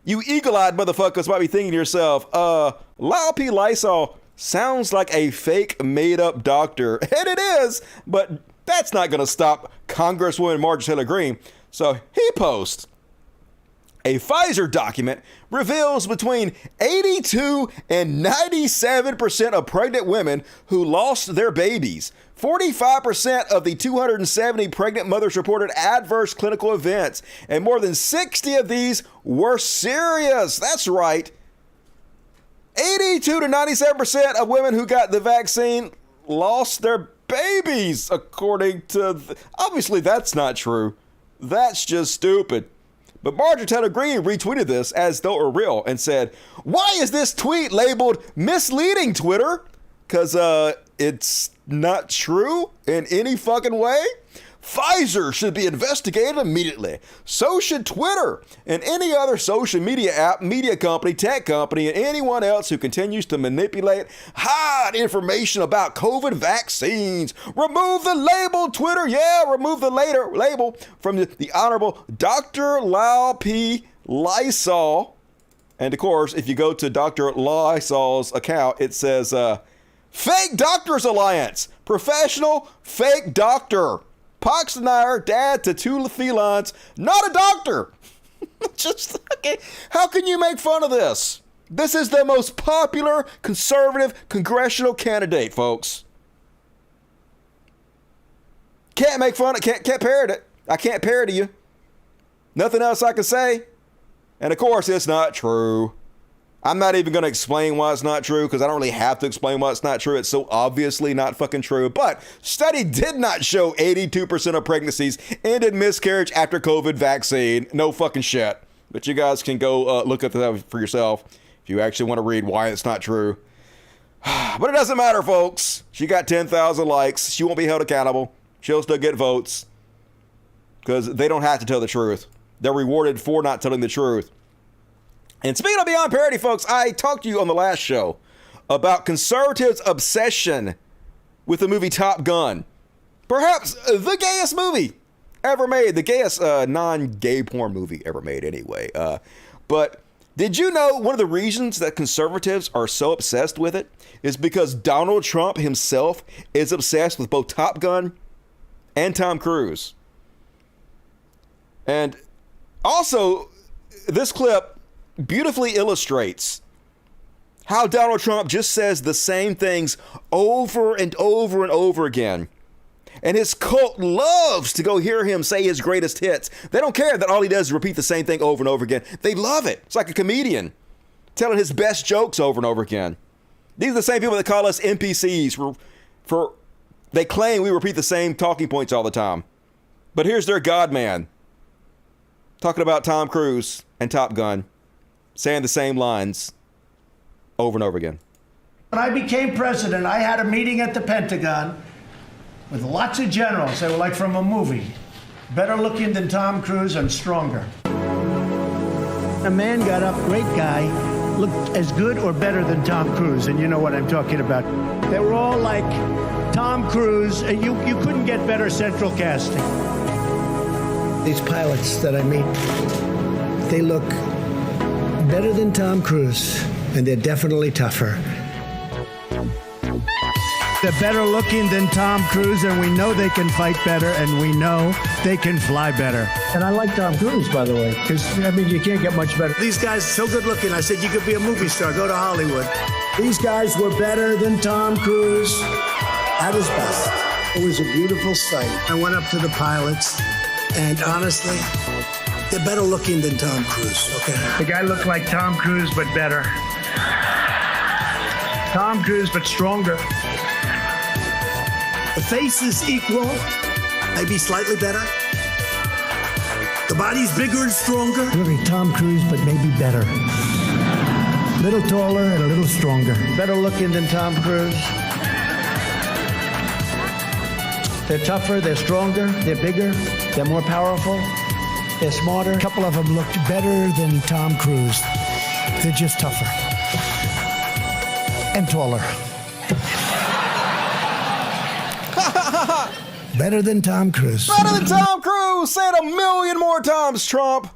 Speaker 1: you eagle-eyed motherfuckers might be thinking to yourself, Lyle P. Lysol sounds like a fake made-up doctor. And it is, but that's not going to stop Congresswoman Marjorie Taylor Green. So he posts, a Pfizer document reveals between 82 and 97% of pregnant women who lost their babies. 45% of the 270 pregnant mothers reported adverse clinical events, and more than 60 of these were serious. That's right. 82 to 97% of women who got the vaccine lost their babies, according to... Obviously, that's not true. That's just stupid. But Marjorie Taylor Green retweeted this as though it were real and said, why is this tweet labeled misleading, Twitter? Because it's not true in any fucking way. Pfizer should be investigated immediately. So should Twitter and any other social media app, media company, tech company, and anyone else who continues to manipulate, hide information about COVID vaccines. Remove the label, Twitter. Yeah, remove the label from the Honorable Dr. Lyle P. Lysol. And of course, if you go to Dr. Lysol's account, it says, Fake Doctors Alliance, professional fake doctor. Pox denier, dad to two felines, not a doctor. Just, okay. How can you make fun of this? This is the most popular conservative congressional candidate, folks. Can't make fun of it, can't parrot it. I can't parrot you. Nothing else I can say. And of course, it's not true. I'm not even going to explain why it's not true because I don't really have to explain why it's not true. It's so obviously not fucking true. But study did not show 82% of pregnancies ended miscarriage after COVID vaccine. No fucking shit. But you guys can go look at that for yourself if you actually want to read why it's not true. But it doesn't matter, folks. She got 10,000 likes. She won't be held accountable. She'll still get votes because they don't have to tell the truth. They're rewarded for not telling the truth. And speaking of Beyond Parody, folks, I talked to you on the last show about conservatives' obsession with the movie Top Gun. Perhaps the gayest movie ever made. The gayest non-gay porn movie ever made anyway. But did you know one of the reasons that conservatives are so obsessed with it is because Donald Trump himself is obsessed with both Top Gun and Tom Cruise. And also, this clip beautifully illustrates how Donald Trump just says the same things over and over and over again. And his cult loves to go hear him say his greatest hits. They don't care that all he does is repeat the same thing over and over again. They love it. It's like a comedian telling his best jokes over and over again. These are the same people that call us NPCs for they claim we repeat the same talking points all the time. But here's their God man talking about Tom Cruise and Top Gun, saying the same lines over and over again.
Speaker 6: When I became president, I had a meeting at the Pentagon with lots of generals. They were like from a movie. Better looking than Tom Cruise and stronger. A man got up, great guy, looked as good or better than Tom Cruise, and you know what I'm talking about. They were all like Tom Cruise. You couldn't get better central casting. These pilots that I meet, they look better than Tom Cruise, and they're definitely tougher. They're better looking than Tom Cruise, and we know they can fight better, and we know they can fly better. And I like Tom Cruise, by the way, because, I mean, you can't get much better. These guys are so good looking. I said, you could be a movie star. Go to Hollywood. These guys were better than Tom Cruise at his best. It was a beautiful sight. I went up to the pilots, and honestly, they're better looking than Tom Cruise, okay? The guy looked like Tom Cruise, but better. Tom Cruise, but stronger. The face is equal, maybe slightly better. The body's bigger and stronger. Really, Tom Cruise, but maybe better. A little taller and a little stronger. Better looking than Tom Cruise. They're tougher, they're stronger, they're bigger, they're more powerful, they're smarter. A couple of them looked better than Tom Cruise. They're just tougher. And taller. Better than Tom Cruise.
Speaker 1: Better than Tom Cruise. Say it a million more times, Trump.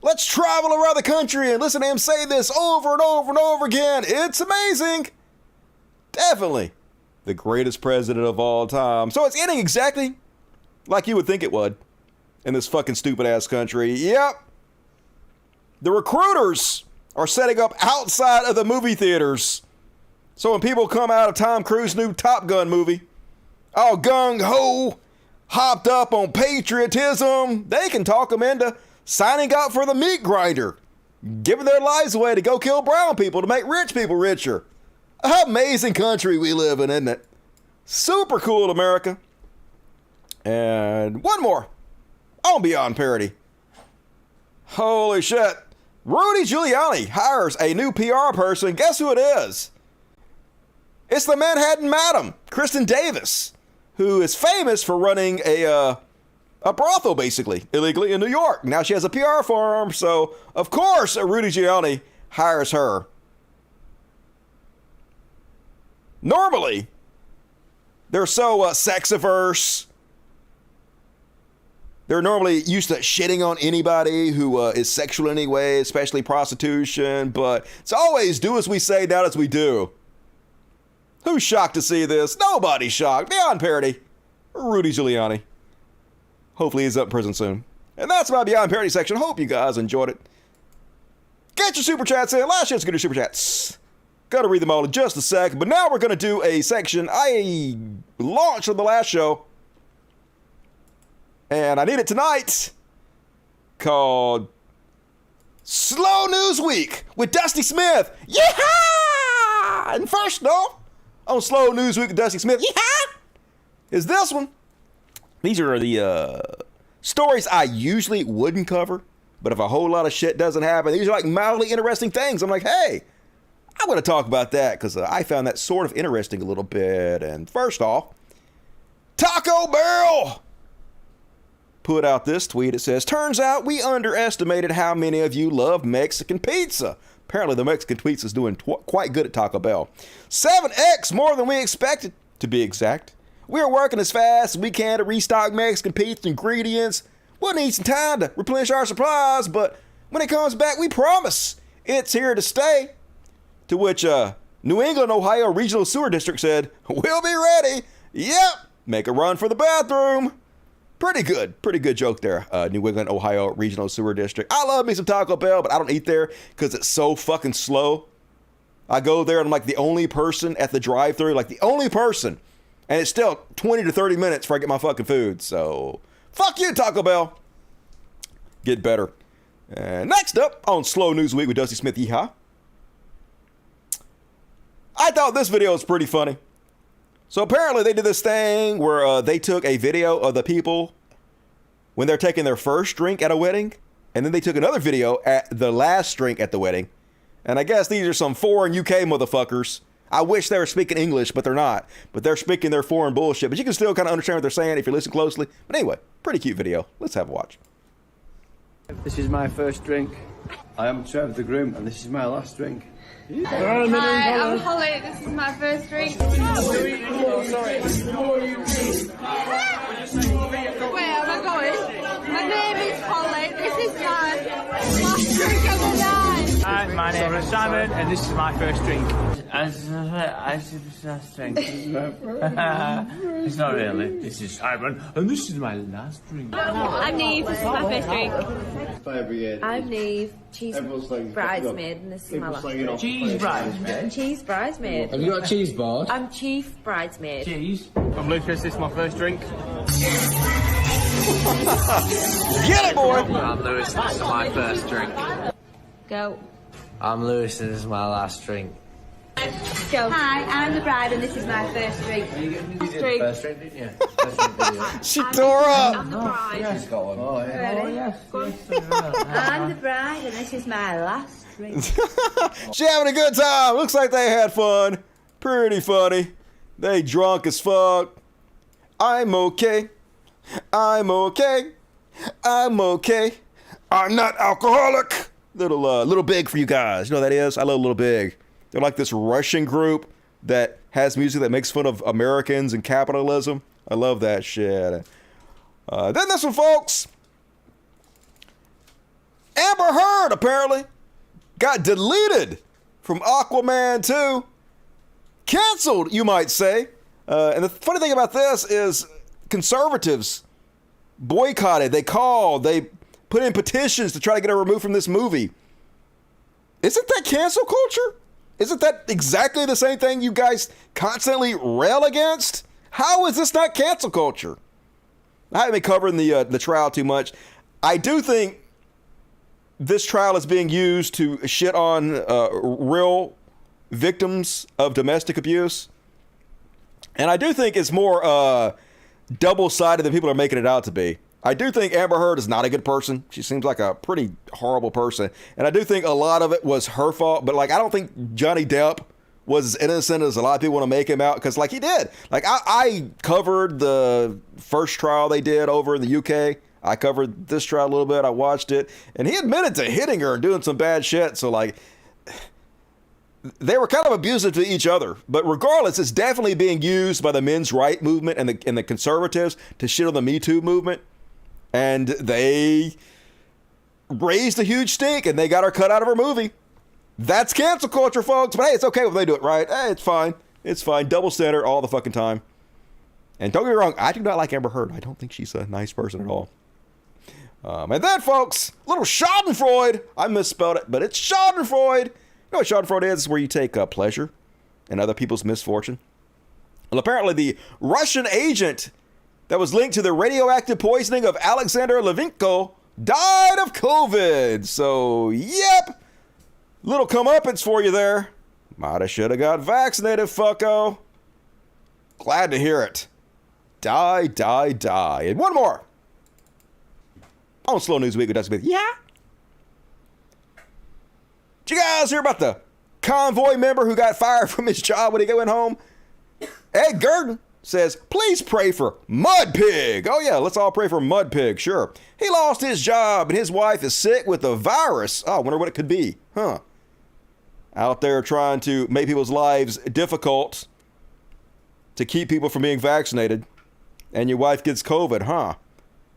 Speaker 1: Let's travel around the country and listen to him say this over and over and over again. It's amazing. Definitely the greatest president of all time. So it's ending exactly like you would think it would in this fucking stupid ass country. Yep. The recruiters are setting up outside of the movie theaters. So when people come out of Tom Cruise's new Top Gun movie, all gung-ho, hopped up on patriotism, they can talk them into signing up for the meat grinder, giving their lives away to go kill brown people to make rich people richer. Amazing country we live in, isn't it? Super cool, America. And one more on Beyond Parody. Holy shit. Rudy Giuliani hires a new PR person. Guess who it is? It's the Manhattan Madam, Kristen Davis, who is famous for running a brothel, basically, illegally in New York. Now she has a PR firm, so of course Rudy Giuliani hires her. Normally, they're so sex-averse. They're normally used to shitting on anybody who is sexual in any way, especially prostitution, but it's always do as we say, not as we do. Who's shocked to see this? Nobody's shocked. Beyond Parody, Rudy Giuliani. Hopefully he's up in prison soon. And that's my Beyond Parody section. Hope you guys enjoyed it. Get your super chats in. Last chance to get your super chats. Gotta read them all in just a sec. But now we're gonna do a section I launched on the last show, and I need it tonight, called Slow News Week with Dusty Smith. Yeehaw! And first, though, on Slow News Week with Dusty Smith, yeehaw, is this one. These are the stories I usually wouldn't cover, but if a whole lot of shit doesn't happen, these are like mildly interesting things. I'm like, hey, I'm going to talk about that because I found that sort of interesting a little bit. And first off, Taco Bell put out this tweet. It says, turns out we underestimated how many of you love Mexican pizza. Apparently the Mexican pizza is doing quite good at Taco Bell. 7x more than we expected, to be exact. We're working as fast as we can to restock Mexican pizza ingredients. We'll need some time to replenish our supplies, but when it comes back, we promise it's here to stay. To which New England, Ohio Regional Sewer District said, we'll be ready. Yep, make a run for the bathroom. Pretty good joke there, New England, Ohio Regional Sewer District. I love me some Taco Bell, but I don't eat there because it's so fucking slow. I go there and I'm like the only person at the drive-thru, like the only person. And it's still 20 to 30 minutes before I get my fucking food. So, fuck you, Taco Bell. Get better. And next up on Slow News Week with Dusty Smith, yeehaw. I thought this video was pretty funny. So apparently they did this thing where they took a video of the people when they're taking their first drink at a wedding. And then they took another video at the last drink at the wedding. And I guess these are some foreign UK motherfuckers. I wish they were speaking English, but they're not. But they're speaking their foreign bullshit. But you can still kind of understand what they're saying if you listen closely. But anyway, pretty cute video. Let's have a watch.
Speaker 8: This is my first drink. I am Trev, the groom, and this is my last drink.
Speaker 9: Hi, I'm Holly. This is my first drink. Oh, sorry. Where am I going? My name is Holly. This is my last drink of the night.
Speaker 10: Hi, my name is Simon, and this is my first drink.
Speaker 8: I should last drink. It's not really. This is Simon, and this is my last drink.
Speaker 9: I'm Neve. This is my first drink.
Speaker 8: Fire Brigade.
Speaker 9: I'm Neve. Cheese bridesmaid, and this is my last drink.
Speaker 8: Cheese bridesmaid?
Speaker 9: Cheese bridesmaid.
Speaker 8: Have you got a cheese board?
Speaker 9: I'm chief bridesmaid.
Speaker 8: Cheese.
Speaker 10: I'm Lucas, this is my first drink.
Speaker 1: Get it, boy!
Speaker 8: I'm Lewis, this is my first drink.
Speaker 9: Go.
Speaker 8: I'm Lewis, and this is my last drink.
Speaker 9: Go. Hi, I'm the bride, and this is my first drink. Drink.
Speaker 8: First drink, didn't you? First drink video.
Speaker 1: She tore up!
Speaker 9: I'm the bride.
Speaker 8: Yes, got one. Oh, yeah.
Speaker 9: Ready?
Speaker 8: Yes.
Speaker 9: I'm the bride, and this is my last drink.
Speaker 1: She having a good time. Looks like they had fun. Pretty funny. They drunk as fuck. I'm okay. I'm okay. I'm okay. I'm not alcoholic. Little Big for you guys. You know what that is? I love Little Big. They're like this Russian group that has music that makes fun of Americans and capitalism. I love that shit. Then this one, folks. Amber Heard apparently got deleted from Aquaman 2. Canceled, you might say. And the funny thing about this is conservatives boycotted, they called, they put in petitions to try to get her removed from this movie. Isn't that cancel culture? Isn't that exactly the same thing you guys constantly rail against? How is this not cancel culture? I haven't been covering the trial too much. I do think this trial is being used to shit on real victims of domestic abuse. And I do think it's more double-sided than people are making it out to be. I do think Amber Heard is not a good person. She seems like a pretty horrible person. And I do think a lot of it was her fault. But, like, I don't think Johnny Depp was as innocent as a lot of people want to make him out. Because, like, he did. Like, I covered the first trial they did over in the UK. I covered this trial a little bit. I watched it. And he admitted to hitting her and doing some bad shit. So, like, they were kind of abusive to each other. But regardless, it's definitely being used by the men's right movement and the conservatives to shit on the Me Too movement. And they raised a huge stink and they got her cut out of her movie. That's cancel culture, folks. But hey, it's okay when they do it right. Hey, it's fine. It's fine. Double standard all the fucking time. And don't get me wrong, I do not like Amber Heard. I don't think she's a nice person at all. And then, folks, little Schadenfreude. I misspelled it, but it's Schadenfreude. You know what Schadenfreude is? It's where you take pleasure in other people's misfortune. Well, apparently the Russian agent that was linked to the radioactive poisoning of Alexander Levinko died of COVID. So, yep. Little comeuppance for you there. Mighta shoulda got vaccinated, fucko. Glad to hear it. Die. And one more. On Slow News Week with Dusty Smith. Yeah? Did you guys hear about the convoy member who got fired from his job when he went home? Ed Gurdon says, please pray for Mud Pig. Oh, yeah, let's all pray for Mud Pig, sure. He lost his job and his wife is sick with a virus. Oh, I wonder what it could be. Huh. Out there trying to make people's lives difficult to keep people from being vaccinated. And your wife gets COVID, huh?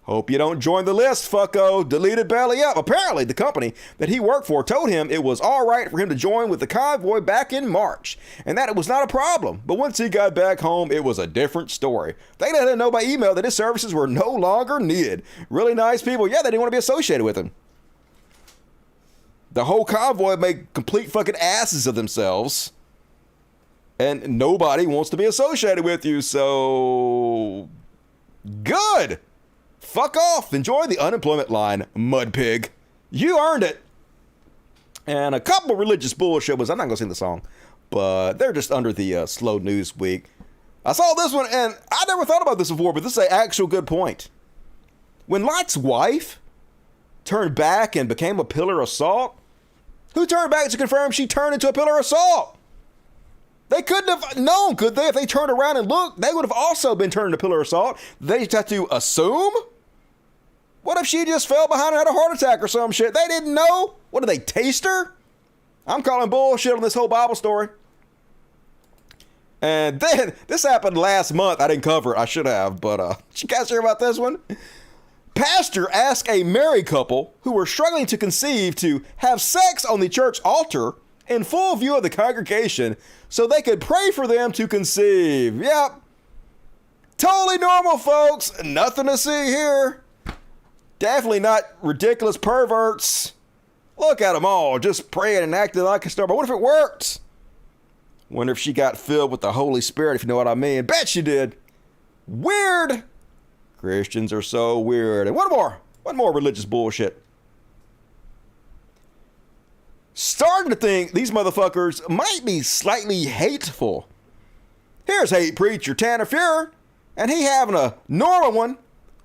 Speaker 1: Hope you don't join the list, fucko. Deleted belly up. Apparently, the company that he worked for told him it was all right for him to join with the convoy back in March, and that it was not a problem. But once he got back home, it was a different story. They let him know by email that his services were no longer needed. Really nice people. Yeah, they didn't want to be associated with him. The whole convoy made complete fucking asses of themselves, and nobody wants to be associated with you, so good. Fuck off. Enjoy the unemployment line, Mud Pig. You earned it. And a couple of religious bullshit was, I'm not going to sing the song, but they're just under the Slow News Week. I saw this one, and I never thought about this before, but this is an actual good point. When Lot's wife turned back and became a pillar of salt, who turned back to confirm she turned into a pillar of salt? They couldn't have known, could they? If they turned around and looked, they would have also been turned into a pillar of salt. They just have to assume? What if she just fell behind and had a heart attack or some shit? They didn't know? What, did they taste her? I'm calling bullshit on this whole Bible story. And then, this happened last month. I didn't cover it. I should have, but did you guys hear about this one? Pastor asked a married couple who were struggling to conceive to have sex on the church altar in full view of the congregation so they could pray for them to conceive. Yep. Totally normal, folks. Nothing to see here. Definitely not ridiculous perverts. Look at them all, just praying and acting like a star. But what if it worked? Wonder if she got filled with the Holy Spirit, if you know what I mean. Bet she did. Weird. Christians are so weird. And one more religious bullshit. Starting to think these motherfuckers might be slightly hateful. Here's hate preacher Tanner Fuhrer, and he having a normal one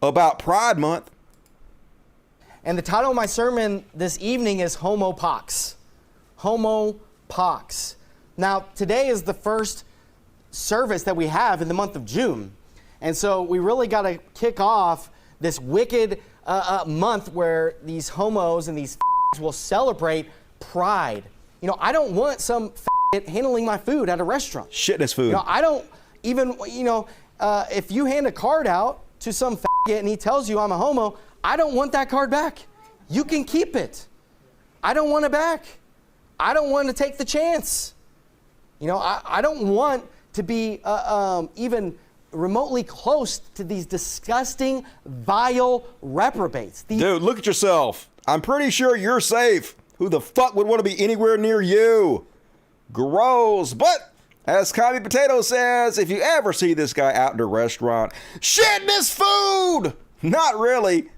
Speaker 1: about Pride Month.
Speaker 11: And the title of my sermon this evening is Homo Pox. Homo Pox. Now, today is the first service that we have in the month of June. And so we really got to kick off this wicked month where these homos and these will celebrate Pride. You know, I don't want some handling my food at a restaurant.
Speaker 1: Shitting his food.
Speaker 11: You know, I don't even, if you hand a card out to some faggot and he tells you I'm a homo, I don't want that card back. You can keep it. I don't want it back. I don't want to take the chance. You know, I don't want to be even remotely close to these disgusting, vile reprobates.
Speaker 1: Dude, look at yourself. I'm pretty sure you're safe. Who the fuck would want to be anywhere near you? Gross. But as Commie Potato says, if you ever see this guy out in a restaurant, shitting his food. Not really.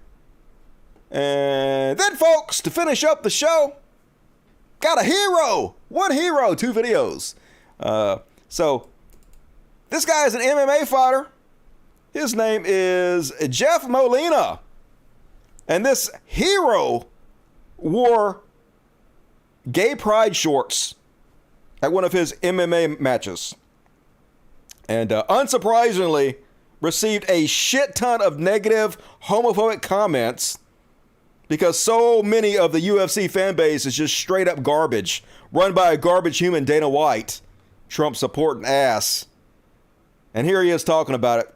Speaker 1: And then, folks, to finish up the show, got a hero. One hero, 2 videos. So this guy is an MMA fighter. His name is Jeff Molina. And this hero wore gay pride shorts at one of his MMA matches. And unsurprisingly, received a shit ton of negative homophobic comments because so many of the UFC fan base is just straight up garbage, run by a garbage human Dana White, Trump supporting ass. And here he is talking about it.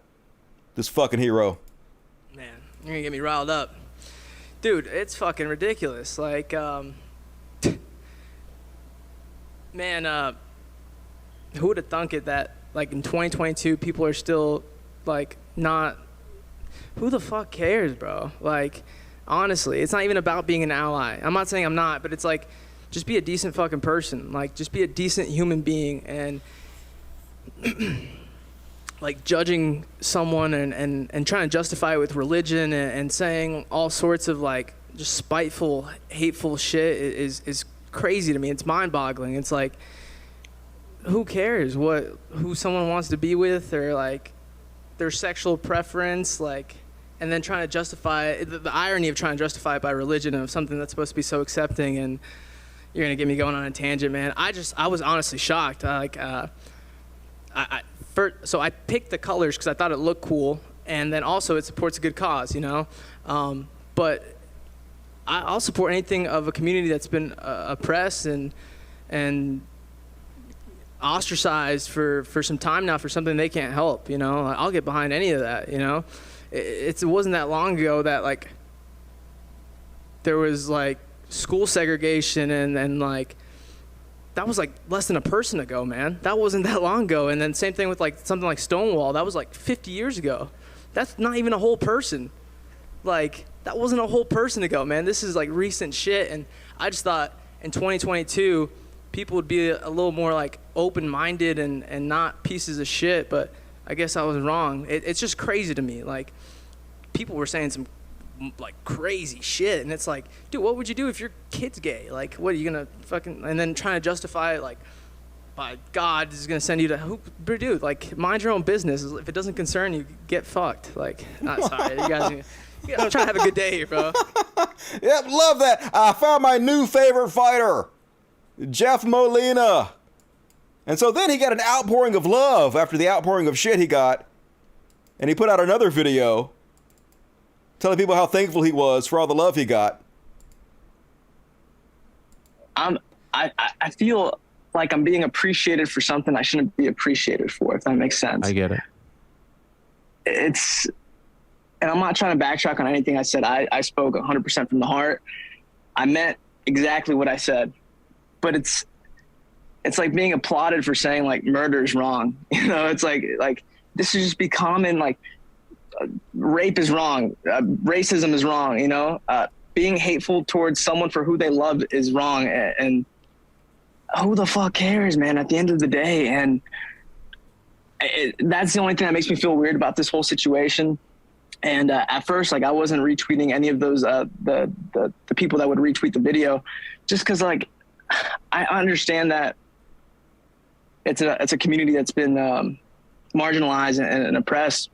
Speaker 1: This fucking hero.
Speaker 12: Man, you're gonna get me riled up. Dude, it's fucking ridiculous. Like, man, who would have thunk it that, like, in 2022, people are still, like, not... Who the fuck cares, bro? Like, honestly, it's not even about being an ally. I'm not saying I'm not, but it's like, just be a decent fucking person. Like, just be a decent human being. And like, judging someone and trying to justify it with religion and saying all sorts of, like, just spiteful, hateful shit is crazy to me. It's mind-boggling. It's like, who cares who someone wants to be with, or, like, their sexual preference, like, and then trying to justify the irony of trying to justify it by religion of something that's supposed to be so accepting. And you're gonna get me going on a tangent, man. I was honestly shocked. So I picked the colors because I thought it looked cool, and then also it supports a good cause, you know. But I'll support anything of a community that's been oppressed and ostracized for some time now for something they can't help, you know. I'll get behind any of that, you know. It wasn't that long ago that, like, there was, like, school segregation and like, that was, like, less than a person ago, man. That wasn't that long ago. And then same thing with, like, something like Stonewall. That was, like, 50 years ago. That's not even a whole person. Like, that wasn't a whole person ago, man. This is, like, recent shit. And I just thought in 2022, people would be a little more, like, open-minded and not pieces of shit. But I guess I was wrong. It's just crazy to me. Like, people were saying some, like, crazy shit, and it's like, dude, what would you do if your kid's gay? Like, what are you gonna fucking, and then trying to justify it, like, by God is gonna send you to who, dude, like, mind your own business. If it doesn't concern you, get fucked. Like, not sorry, you guys I'm trying to have a good day here, bro.
Speaker 1: Yep, love that. I found my new favorite fighter, Jeff Molina. And so then he got an outpouring of love after the outpouring of shit he got, and he put out another video telling people how thankful he was for all the love he got.
Speaker 13: I feel like I'm being appreciated for something I shouldn't be appreciated for, if that makes sense.
Speaker 8: I get it.
Speaker 13: And I'm not trying to backtrack on anything I said. I spoke 100% from the heart. I meant exactly what I said. But it's like being applauded for saying, like, murder is wrong. You know, it's like this should just be common. Like, rape is wrong. Racism is wrong. You know, being hateful towards someone for who they love is wrong. And who the fuck cares, man, at the end of the day? And that's the only thing that makes me feel weird about this whole situation. And at first, like, I wasn't retweeting any of those, the people that would retweet the video, just because, like, I understand that it's a community that's been marginalized and oppressed.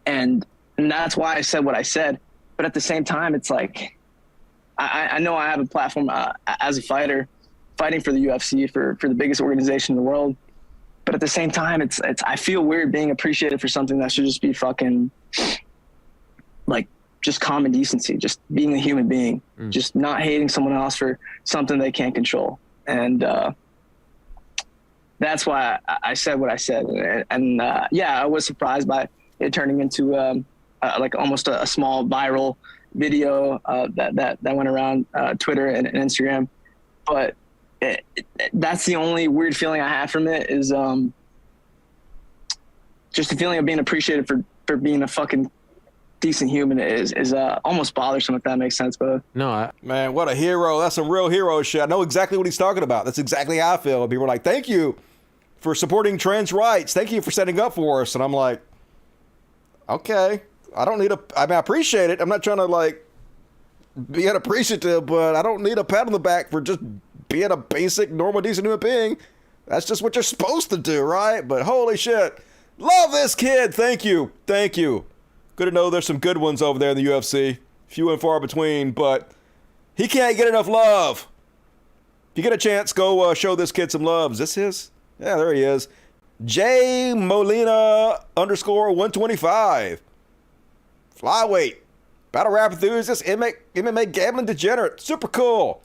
Speaker 13: And that's why I said what I said. But at the same time, it's like, I know I have a platform as a fighter, fighting for the UFC, for the biggest organization in the world. But at the same time, it's I feel weird being appreciated for something that should just be fucking, like, just common decency, just being a human being, just not hating someone else for something they can't control. And that's why I said what I said. And yeah, I was surprised by it turning into like almost a small viral video that went around Twitter and Instagram. But that's the only weird feeling I have from it is just the feeling of being appreciated for being a fucking decent human is almost bothersome, if that makes sense. But
Speaker 1: man, what a hero. That's some real hero shit. I know exactly what he's talking about. That's exactly how I feel. People are like, thank you for supporting trans rights. Thank you for setting up for us. And I'm like, okay, I appreciate it. I'm not trying to like be unappreciative, but I don't need a pat on the back for just being a basic, normal, decent human being. That's just what you're supposed to do, right? But holy shit. Love this kid. Thank you. Thank you. Good to know there's some good ones over there in the UFC. Few and far between, but he can't get enough love. If you get a chance, go show this kid some love. Is this his? Yeah, there he is. J Molina _125. Flyweight. Battle rap enthusiast. MMA gambling degenerate. Super cool.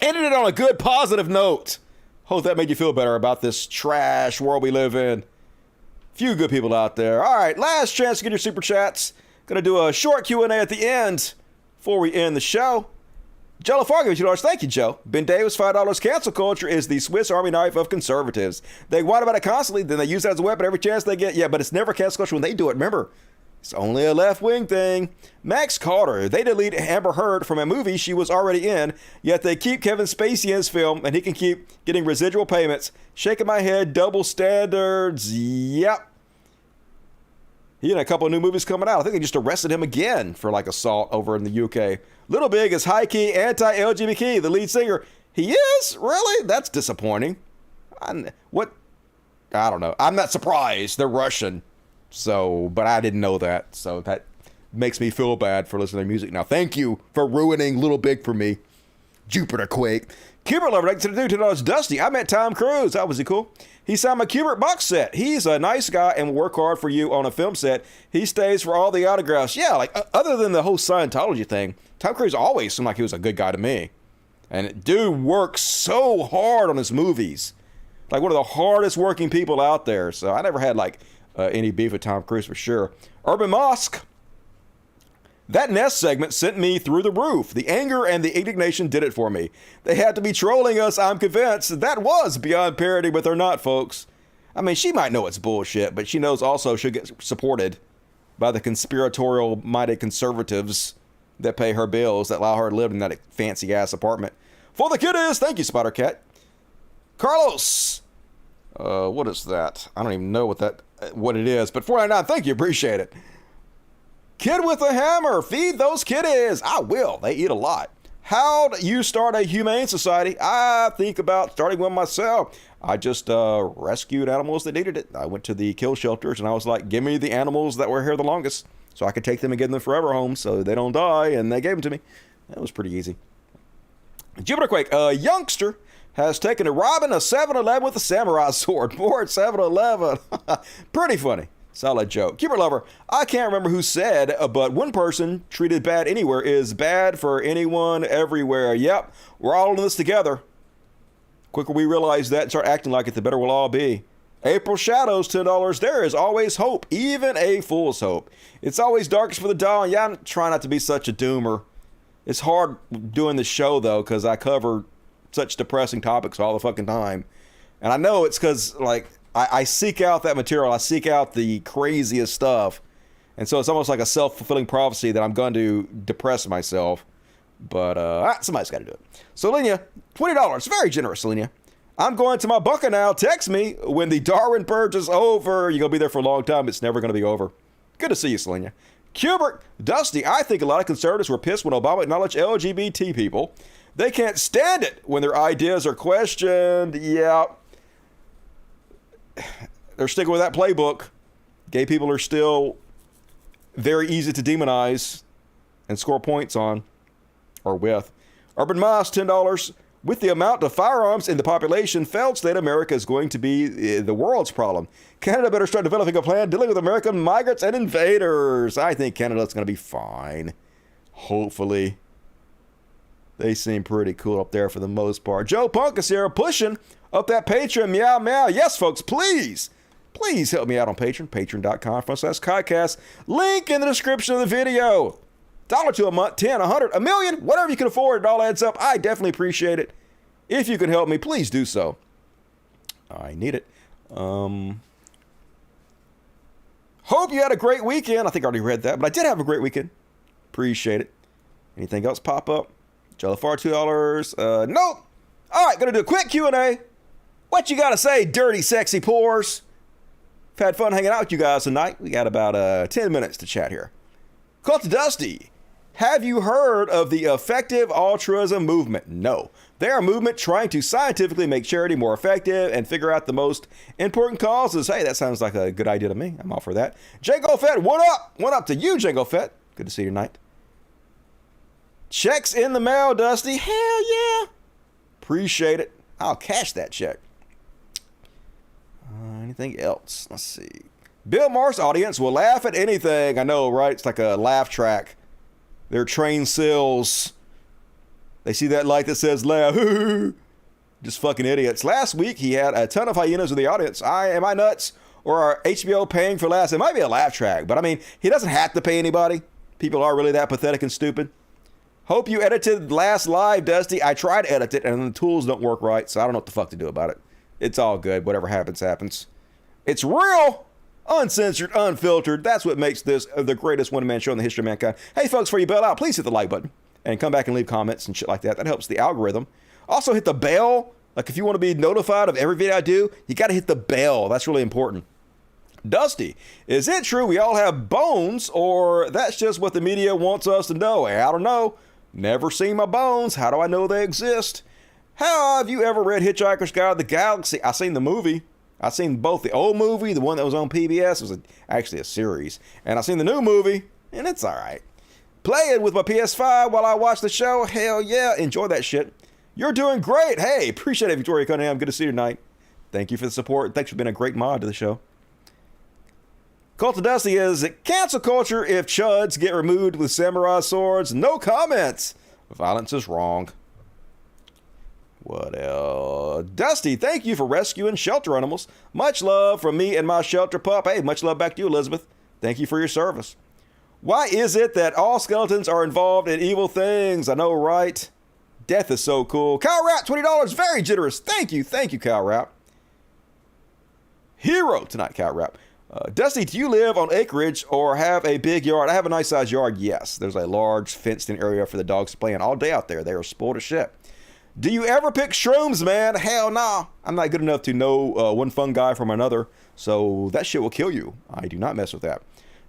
Speaker 1: Ended it on a good, positive note. Hope that made you feel better about this trash world we live in. Few good people out there. All right, last chance to get your super chats. Gonna do a short Q&A at the end before we end the show. Joe LaFargo, $2. Thank you, Joe. Ben Davis, $5. Cancel culture is the Swiss Army knife of conservatives. They whine about it constantly, then they use it as a weapon every chance they get. Yeah, but it's never cancel culture when they do it. Remember, it's only a left-wing thing. Max Carter, they delete Amber Heard from a movie she was already in, yet they keep Kevin Spacey in his film, and he can keep getting residual payments. Shaking my head, double standards. Yep. He had a couple of new movies coming out. I think they just arrested him again for like assault over in the UK. Little Big is high-key anti-LGBT, the lead singer. He is? Really? That's disappointing. I don't know. I'm not surprised. They're Russian. So, but I didn't know that. So that makes me feel bad for listening to their music now. Thank you for ruining Little Big for me. Jupiter Quake. Kubert Lover, to the dude, Dusty. I met Tom Cruise. That was he cool. He signed my Kubert box set. He's a nice guy and will work hard for you on a film set. He stays for all the autographs. Yeah, like other than the whole Scientology thing, Tom Cruise always seemed like he was a good guy to me. And dude works so hard on his movies. Like one of the hardest working people out there. So I never had like any beef with Tom Cruise for sure. Urban Mosque. That Nest segment sent me through the roof. The anger and the indignation did it for me. They had to be trolling us, I'm convinced. That was beyond parody, but they're not, folks. I mean, she might know it's bullshit, but she knows also she'll get supported by the conspiratorial-minded conservatives that pay her bills, that allow her to live in that fancy-ass apartment. For the kiddies, thank you, Spider-Cat. Carlos. What is that? I don't even know what it is, but $4.99, thank you, appreciate it. Kid with a hammer, feed those kiddies. I will, they eat a lot. How'd you start a humane society? I think about starting one myself. I just rescued animals that needed it. I went to the kill shelters and I was like, give me the animals that were here the longest so I could take them and give them forever homes so they don't die, and they gave them to me. That was pretty easy. Jupiter Quake, a youngster has taken to robbing a 7-Eleven with a samurai sword. More at 7-Eleven. Pretty funny. Solid joke. Keeper Lover, I can't remember who said, but one person treated bad anywhere is bad for anyone everywhere. Yep, we're all in this together. Quicker we realize that and start acting like it, the better we'll all be. April Shadows, $10. There is always hope, even a fool's hope. It's always darkest for the dawn. Yeah, I'm trying not to be such a doomer. It's hard doing this show, though, because I cover such depressing topics all the fucking time. And I know it's because, like, I seek out that material. I seek out the craziest stuff. And so it's almost like a self-fulfilling prophecy that I'm going to depress myself. But somebody's got to do it. So, Lenia, $20. Very generous, Lenia. I'm going to my bunker now. Text me when the Darwin Purge is over. You're going to be there for a long time. It's never going to be over. Good to see you, Selenia. Kubert, Dusty, I think a lot of conservatives were pissed when Obama acknowledged LGBT people. They can't stand it when their ideas are questioned. Yeah. They're sticking with that playbook. Gay people are still very easy to demonize and score points on, or with. Urban Moss, $10. With the amount of firearms in the population, failed state America is going to be the world's problem. Canada better start developing a plan dealing with American migrants and invaders. I think Canada's going to be fine. Hopefully. They seem pretty cool up there for the most part. Joe Punk is here pushing up that Patreon. Meow, meow. Yes, folks, please help me out on Patreon. Patreon.com/Kydcast. Link in the description of the video. $1 a month, 10, 100, a million, whatever you can afford. It all adds up. I definitely appreciate it. If you can help me, please do so. I need it. Hope you had a great weekend. I think I already read that, but I did have a great weekend. Appreciate it. Anything else pop up? Jellifar, $2. Nope. All right, gonna do a quick Q&A. What you gotta say, dirty, sexy pores? I've had fun hanging out with you guys tonight. We got about 10 minutes to chat here. Call to Dusty. Have you heard of the effective altruism movement? No. They're a movement trying to scientifically make charity more effective and figure out the most important causes. Hey, that sounds like a good idea to me. I'm all for that. Django Fett, what up? What up to you, Django Fett? Good to see you tonight. Checks in the mail, Dusty. Hell yeah. Appreciate it. I'll cash that check. Anything else? Let's see. Bill Maher's audience will laugh at anything. I know, right? It's like a laugh track. They're trained seals. They see that light that says laugh. Just fucking idiots. Last week, he had a ton of hyenas in the audience. Am I nuts? Or are HBO paying for laughs? It might be a laugh track, but I mean, he doesn't have to pay anybody. People are really that pathetic and stupid. Hope you edited last live, Dusty. I tried to edit it, and the tools don't work right, so I don't know what the fuck to do about it. It's all good. Whatever happens, happens. It's real, uncensored, unfiltered. That's what makes this the greatest one-man show in the history of mankind. Hey, folks, before you bail out, please hit the like button and come back and leave comments and shit like that. That helps the algorithm. Also, hit the bell. Like, if you want to be notified of every video I do, you got to hit the bell. That's really important. Dusty, is it true we all have bones, or that's just what the media wants us to know? I don't know. Never seen my bones. How do I know they exist? How have you ever read Hitchhiker's Guide to the Galaxy? I seen the movie. I seen both the old movie, the one that was on PBS, was actually a series, and I seen the new movie, and it's all right. Play it with my PS5 while I watch the show. Hell yeah, enjoy that shit. You're doing great. Hey, appreciate it, Victoria Cunningham. Good to see you tonight. Thank you for the support. Thanks for being a great mod to the show. Cult of Dusty is cancel culture if chuds get removed with samurai swords. No comments. Violence is wrong. What else? Dusty, thank you for rescuing shelter animals. Much love from me and my shelter pup. Hey, much love back to you, Elizabeth. Thank you for your service. Why is it that all skeletons are involved in evil things? I know, right? Death is so cool. Kyle Rapp, $20. Very generous. Thank you, Kyle Rapp. Hero tonight, Kyle Rapp. Dusty, do you live on acreage or have a big yard? I have a nice sized yard, yes. There's a large fenced in area for the dogs to play in all day out there. They are spoiled as shit. Do you ever pick shrooms, man? Hell nah. I'm not good enough to know one fun guy from another, so that shit will kill you. I do not mess with that.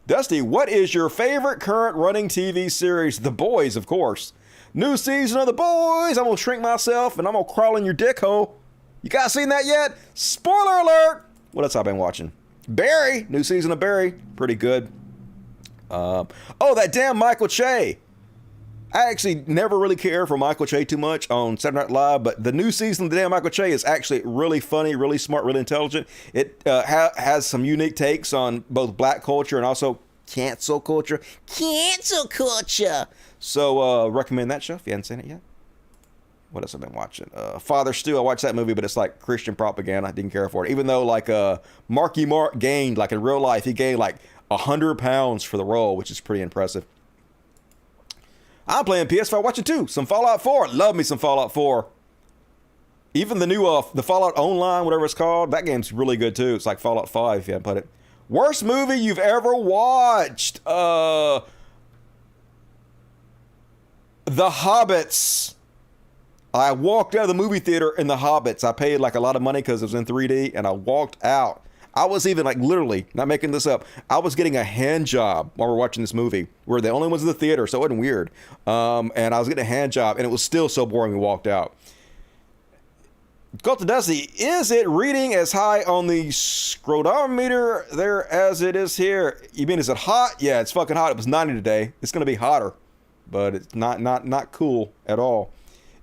Speaker 1: Dusty, what is your favorite current running TV series? The Boys, of course. New season of The Boys. I'm going to shrink myself and I'm going to crawl in your dick hole. You guys seen that yet? Spoiler alert. What else have I been watching? Barry. New season of Barry. Pretty good. Oh, that damn Michael Che. I actually never really cared for Michael Che too much on Saturday Night Live, but the new season of the damn Michael Che is actually really funny, really smart, really intelligent. It has some unique takes on both black culture and also cancel culture. Cancel culture! So, recommend that show if you haven't seen it yet. What else have I been watching? Father Stu, I watched that movie, but it's like Christian propaganda. I didn't care for it. Even though, like, Marky Mark gained, like in real life, he gained like 100 pounds for the role, which is pretty impressive. I'm playing PS5 watching too. Some Fallout 4. Love me some Fallout 4. Even the new the Fallout Online, whatever it's called, that game's really good too. It's like Fallout 5 if you haven't played it. Worst movie you've ever watched? The Hobbits. I walked out of the movie theater in The Hobbits. I paid like a lot of money because it was in 3D, and I walked out. I was even like literally, not making this up, I was getting a hand job while we were watching this movie. We're the only ones in the theater, so it wasn't weird. And I was getting a hand job, and it was still so boring we walked out. Cult of Dusty, is it reading as high on the scrotometer there as it is here? You mean, is it hot? Yeah, it's fucking hot. It was 90 today. It's going to be hotter, but it's not cool at all.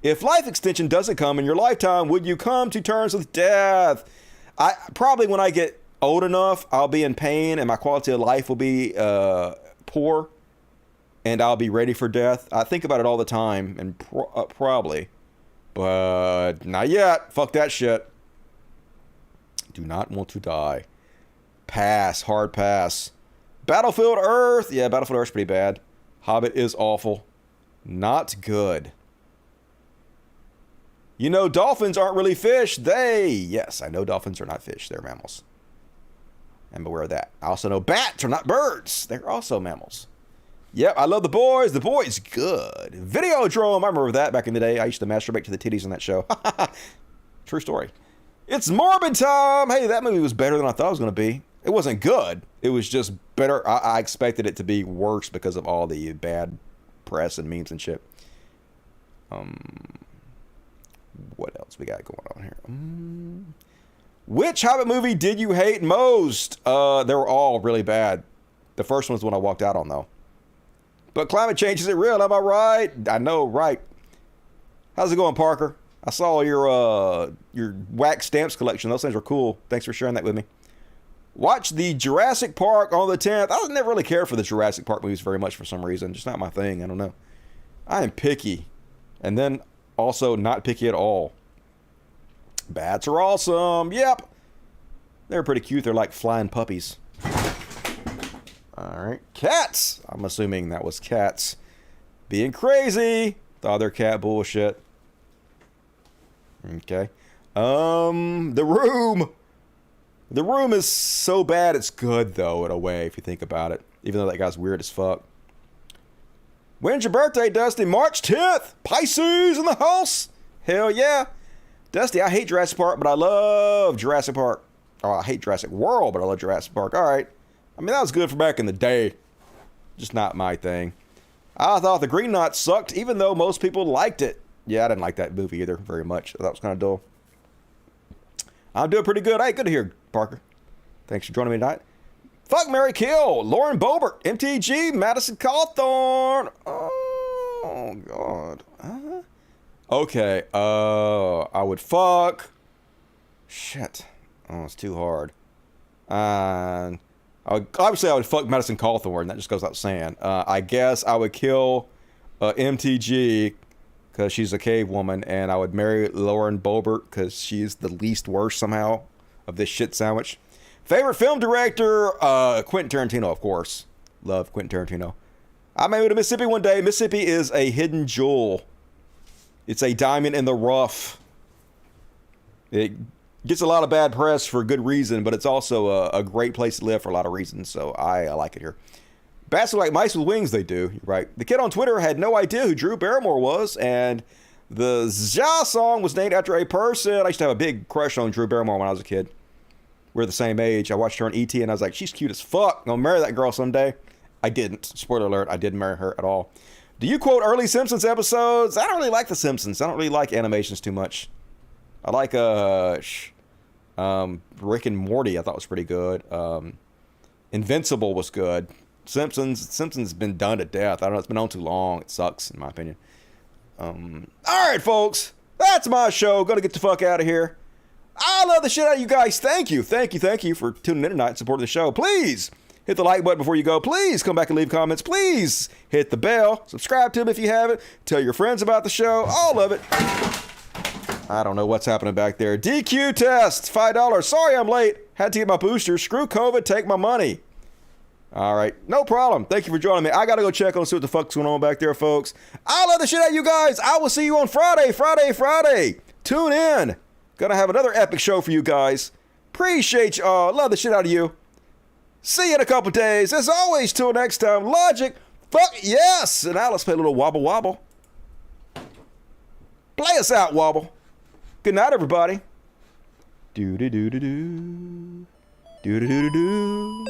Speaker 1: If life extension doesn't come in your lifetime, would you come to terms with death? I probably, when I get old enough, I'll be in pain and my quality of life will be poor. and I'll be ready for death. I think about it all the time, and probably. But not yet. Fuck that shit. Do not want to die. Pass. Hard pass. Battlefield Earth. Yeah, Battlefield Earth's pretty bad. Hobbit is awful. Not good. You know, dolphins aren't really fish. Yes, I know dolphins are not fish. They're mammals. I'm aware of that. I also know bats are not birds. They're also mammals. Yep, I love The Boys. The Boys, good. Videodrome, I remember that back in the day. I used to masturbate to the titties on that show. True story. It's Morbid time. Hey, that movie was better than I thought it was going to be. It wasn't good. It was just better. I expected it to be worse because of all the bad press and memes and shit. What else we got going on here? Which Hobbit movie did you hate most? They were all really bad. The first one was the one I walked out on, though. But climate change, is it real? Am I right? I know, right. How's it going, Parker? I saw your wax stamps collection. Those things were cool. Thanks for sharing that with me. Watch the Jurassic Park on the 10th. I never really cared for the Jurassic Park movies very much for some reason. Just not my thing. I don't know. I am picky. And then also not picky at all. Bats are awesome. Yep. They're pretty cute. They're like flying puppies. All right. Cats. I'm assuming that was cats. Being crazy. The other cat bullshit. Okay. The Room. The Room is so bad it's good, though, in a way, if you think about it. Even though that guy's weird as fuck. When's your birthday, Dusty? March 10th. Pisces in the house. Hell yeah. Dusty, I hate Jurassic Park, but I love Jurassic Park. Oh, I hate Jurassic World, but I love Jurassic Park. All right. I mean, that was good for back in the day. Just not my thing. I thought The Green Knight sucked, even though most people liked it. Yeah, I didn't like that movie either very much. That was kind of dull. I'm doing pretty good. Hey, good to hear, Parker. Thanks for joining me tonight. Fuck, Marry, Kill. Lauren Boebert. MTG. Madison Cawthorn. Oh, God. Okay. I would fuck. Shit. Oh, it's too hard. Obviously, I would fuck Madison Cawthorn. That just goes without saying. I guess I would kill MTG because she's a cave woman, and I would marry Lauren Boebert because she's the least worst somehow of this shit sandwich. Favorite film director? Quentin Tarantino, of course. Love Quentin Tarantino. I may move to Mississippi one day. Mississippi is a hidden jewel. It's a diamond in the rough. It gets a lot of bad press for good reason, but it's also a great place to live for a lot of reasons, so I like it here. Bats are like mice with wings, they do, right? The kid on Twitter had no idea who Drew Barrymore was, and the Zha song was named after a person. I used to have a big crush on Drew Barrymore when I was a kid. We're the same age. I watched her on E.T. and I was like, she's cute as fuck. I'm gonna marry that girl someday. I didn't. Spoiler alert, I didn't marry her at all. Do you quote early Simpsons episodes? I don't really like The Simpsons. I don't really like animations too much. I like Rick and Morty, I thought was pretty good. Invincible was good. Simpsons been done to death. I don't know, it's been on too long. It sucks, in my opinion. All right, folks. That's my show. Gonna get the fuck out of here. I love the shit out of you guys. Thank you for tuning in tonight and supporting the show. Please hit the like button before you go. Please come back and leave comments. Please hit the bell. Subscribe to them if you haven't. Tell your friends about the show. All of it. I don't know what's happening back there. DQ test, $5. Sorry I'm late. Had to get my booster. Screw COVID. Take my money. All right. No problem. Thank you for joining me. I got to go check on see what the fuck's going on back there, folks. I love the shit out of you guys. I will see you on Friday. Tune in. Gonna have another epic show for you guys. Appreciate y'all. Love the shit out of you. See you in a couple days. As always, till next time, Logic, fuck yes. And now let's play a little wobble wobble. Play us out, wobble. Good night, everybody. Do-do-do-do-do. Do-do-do-do-do.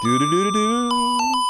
Speaker 1: Do-do-do-do-do.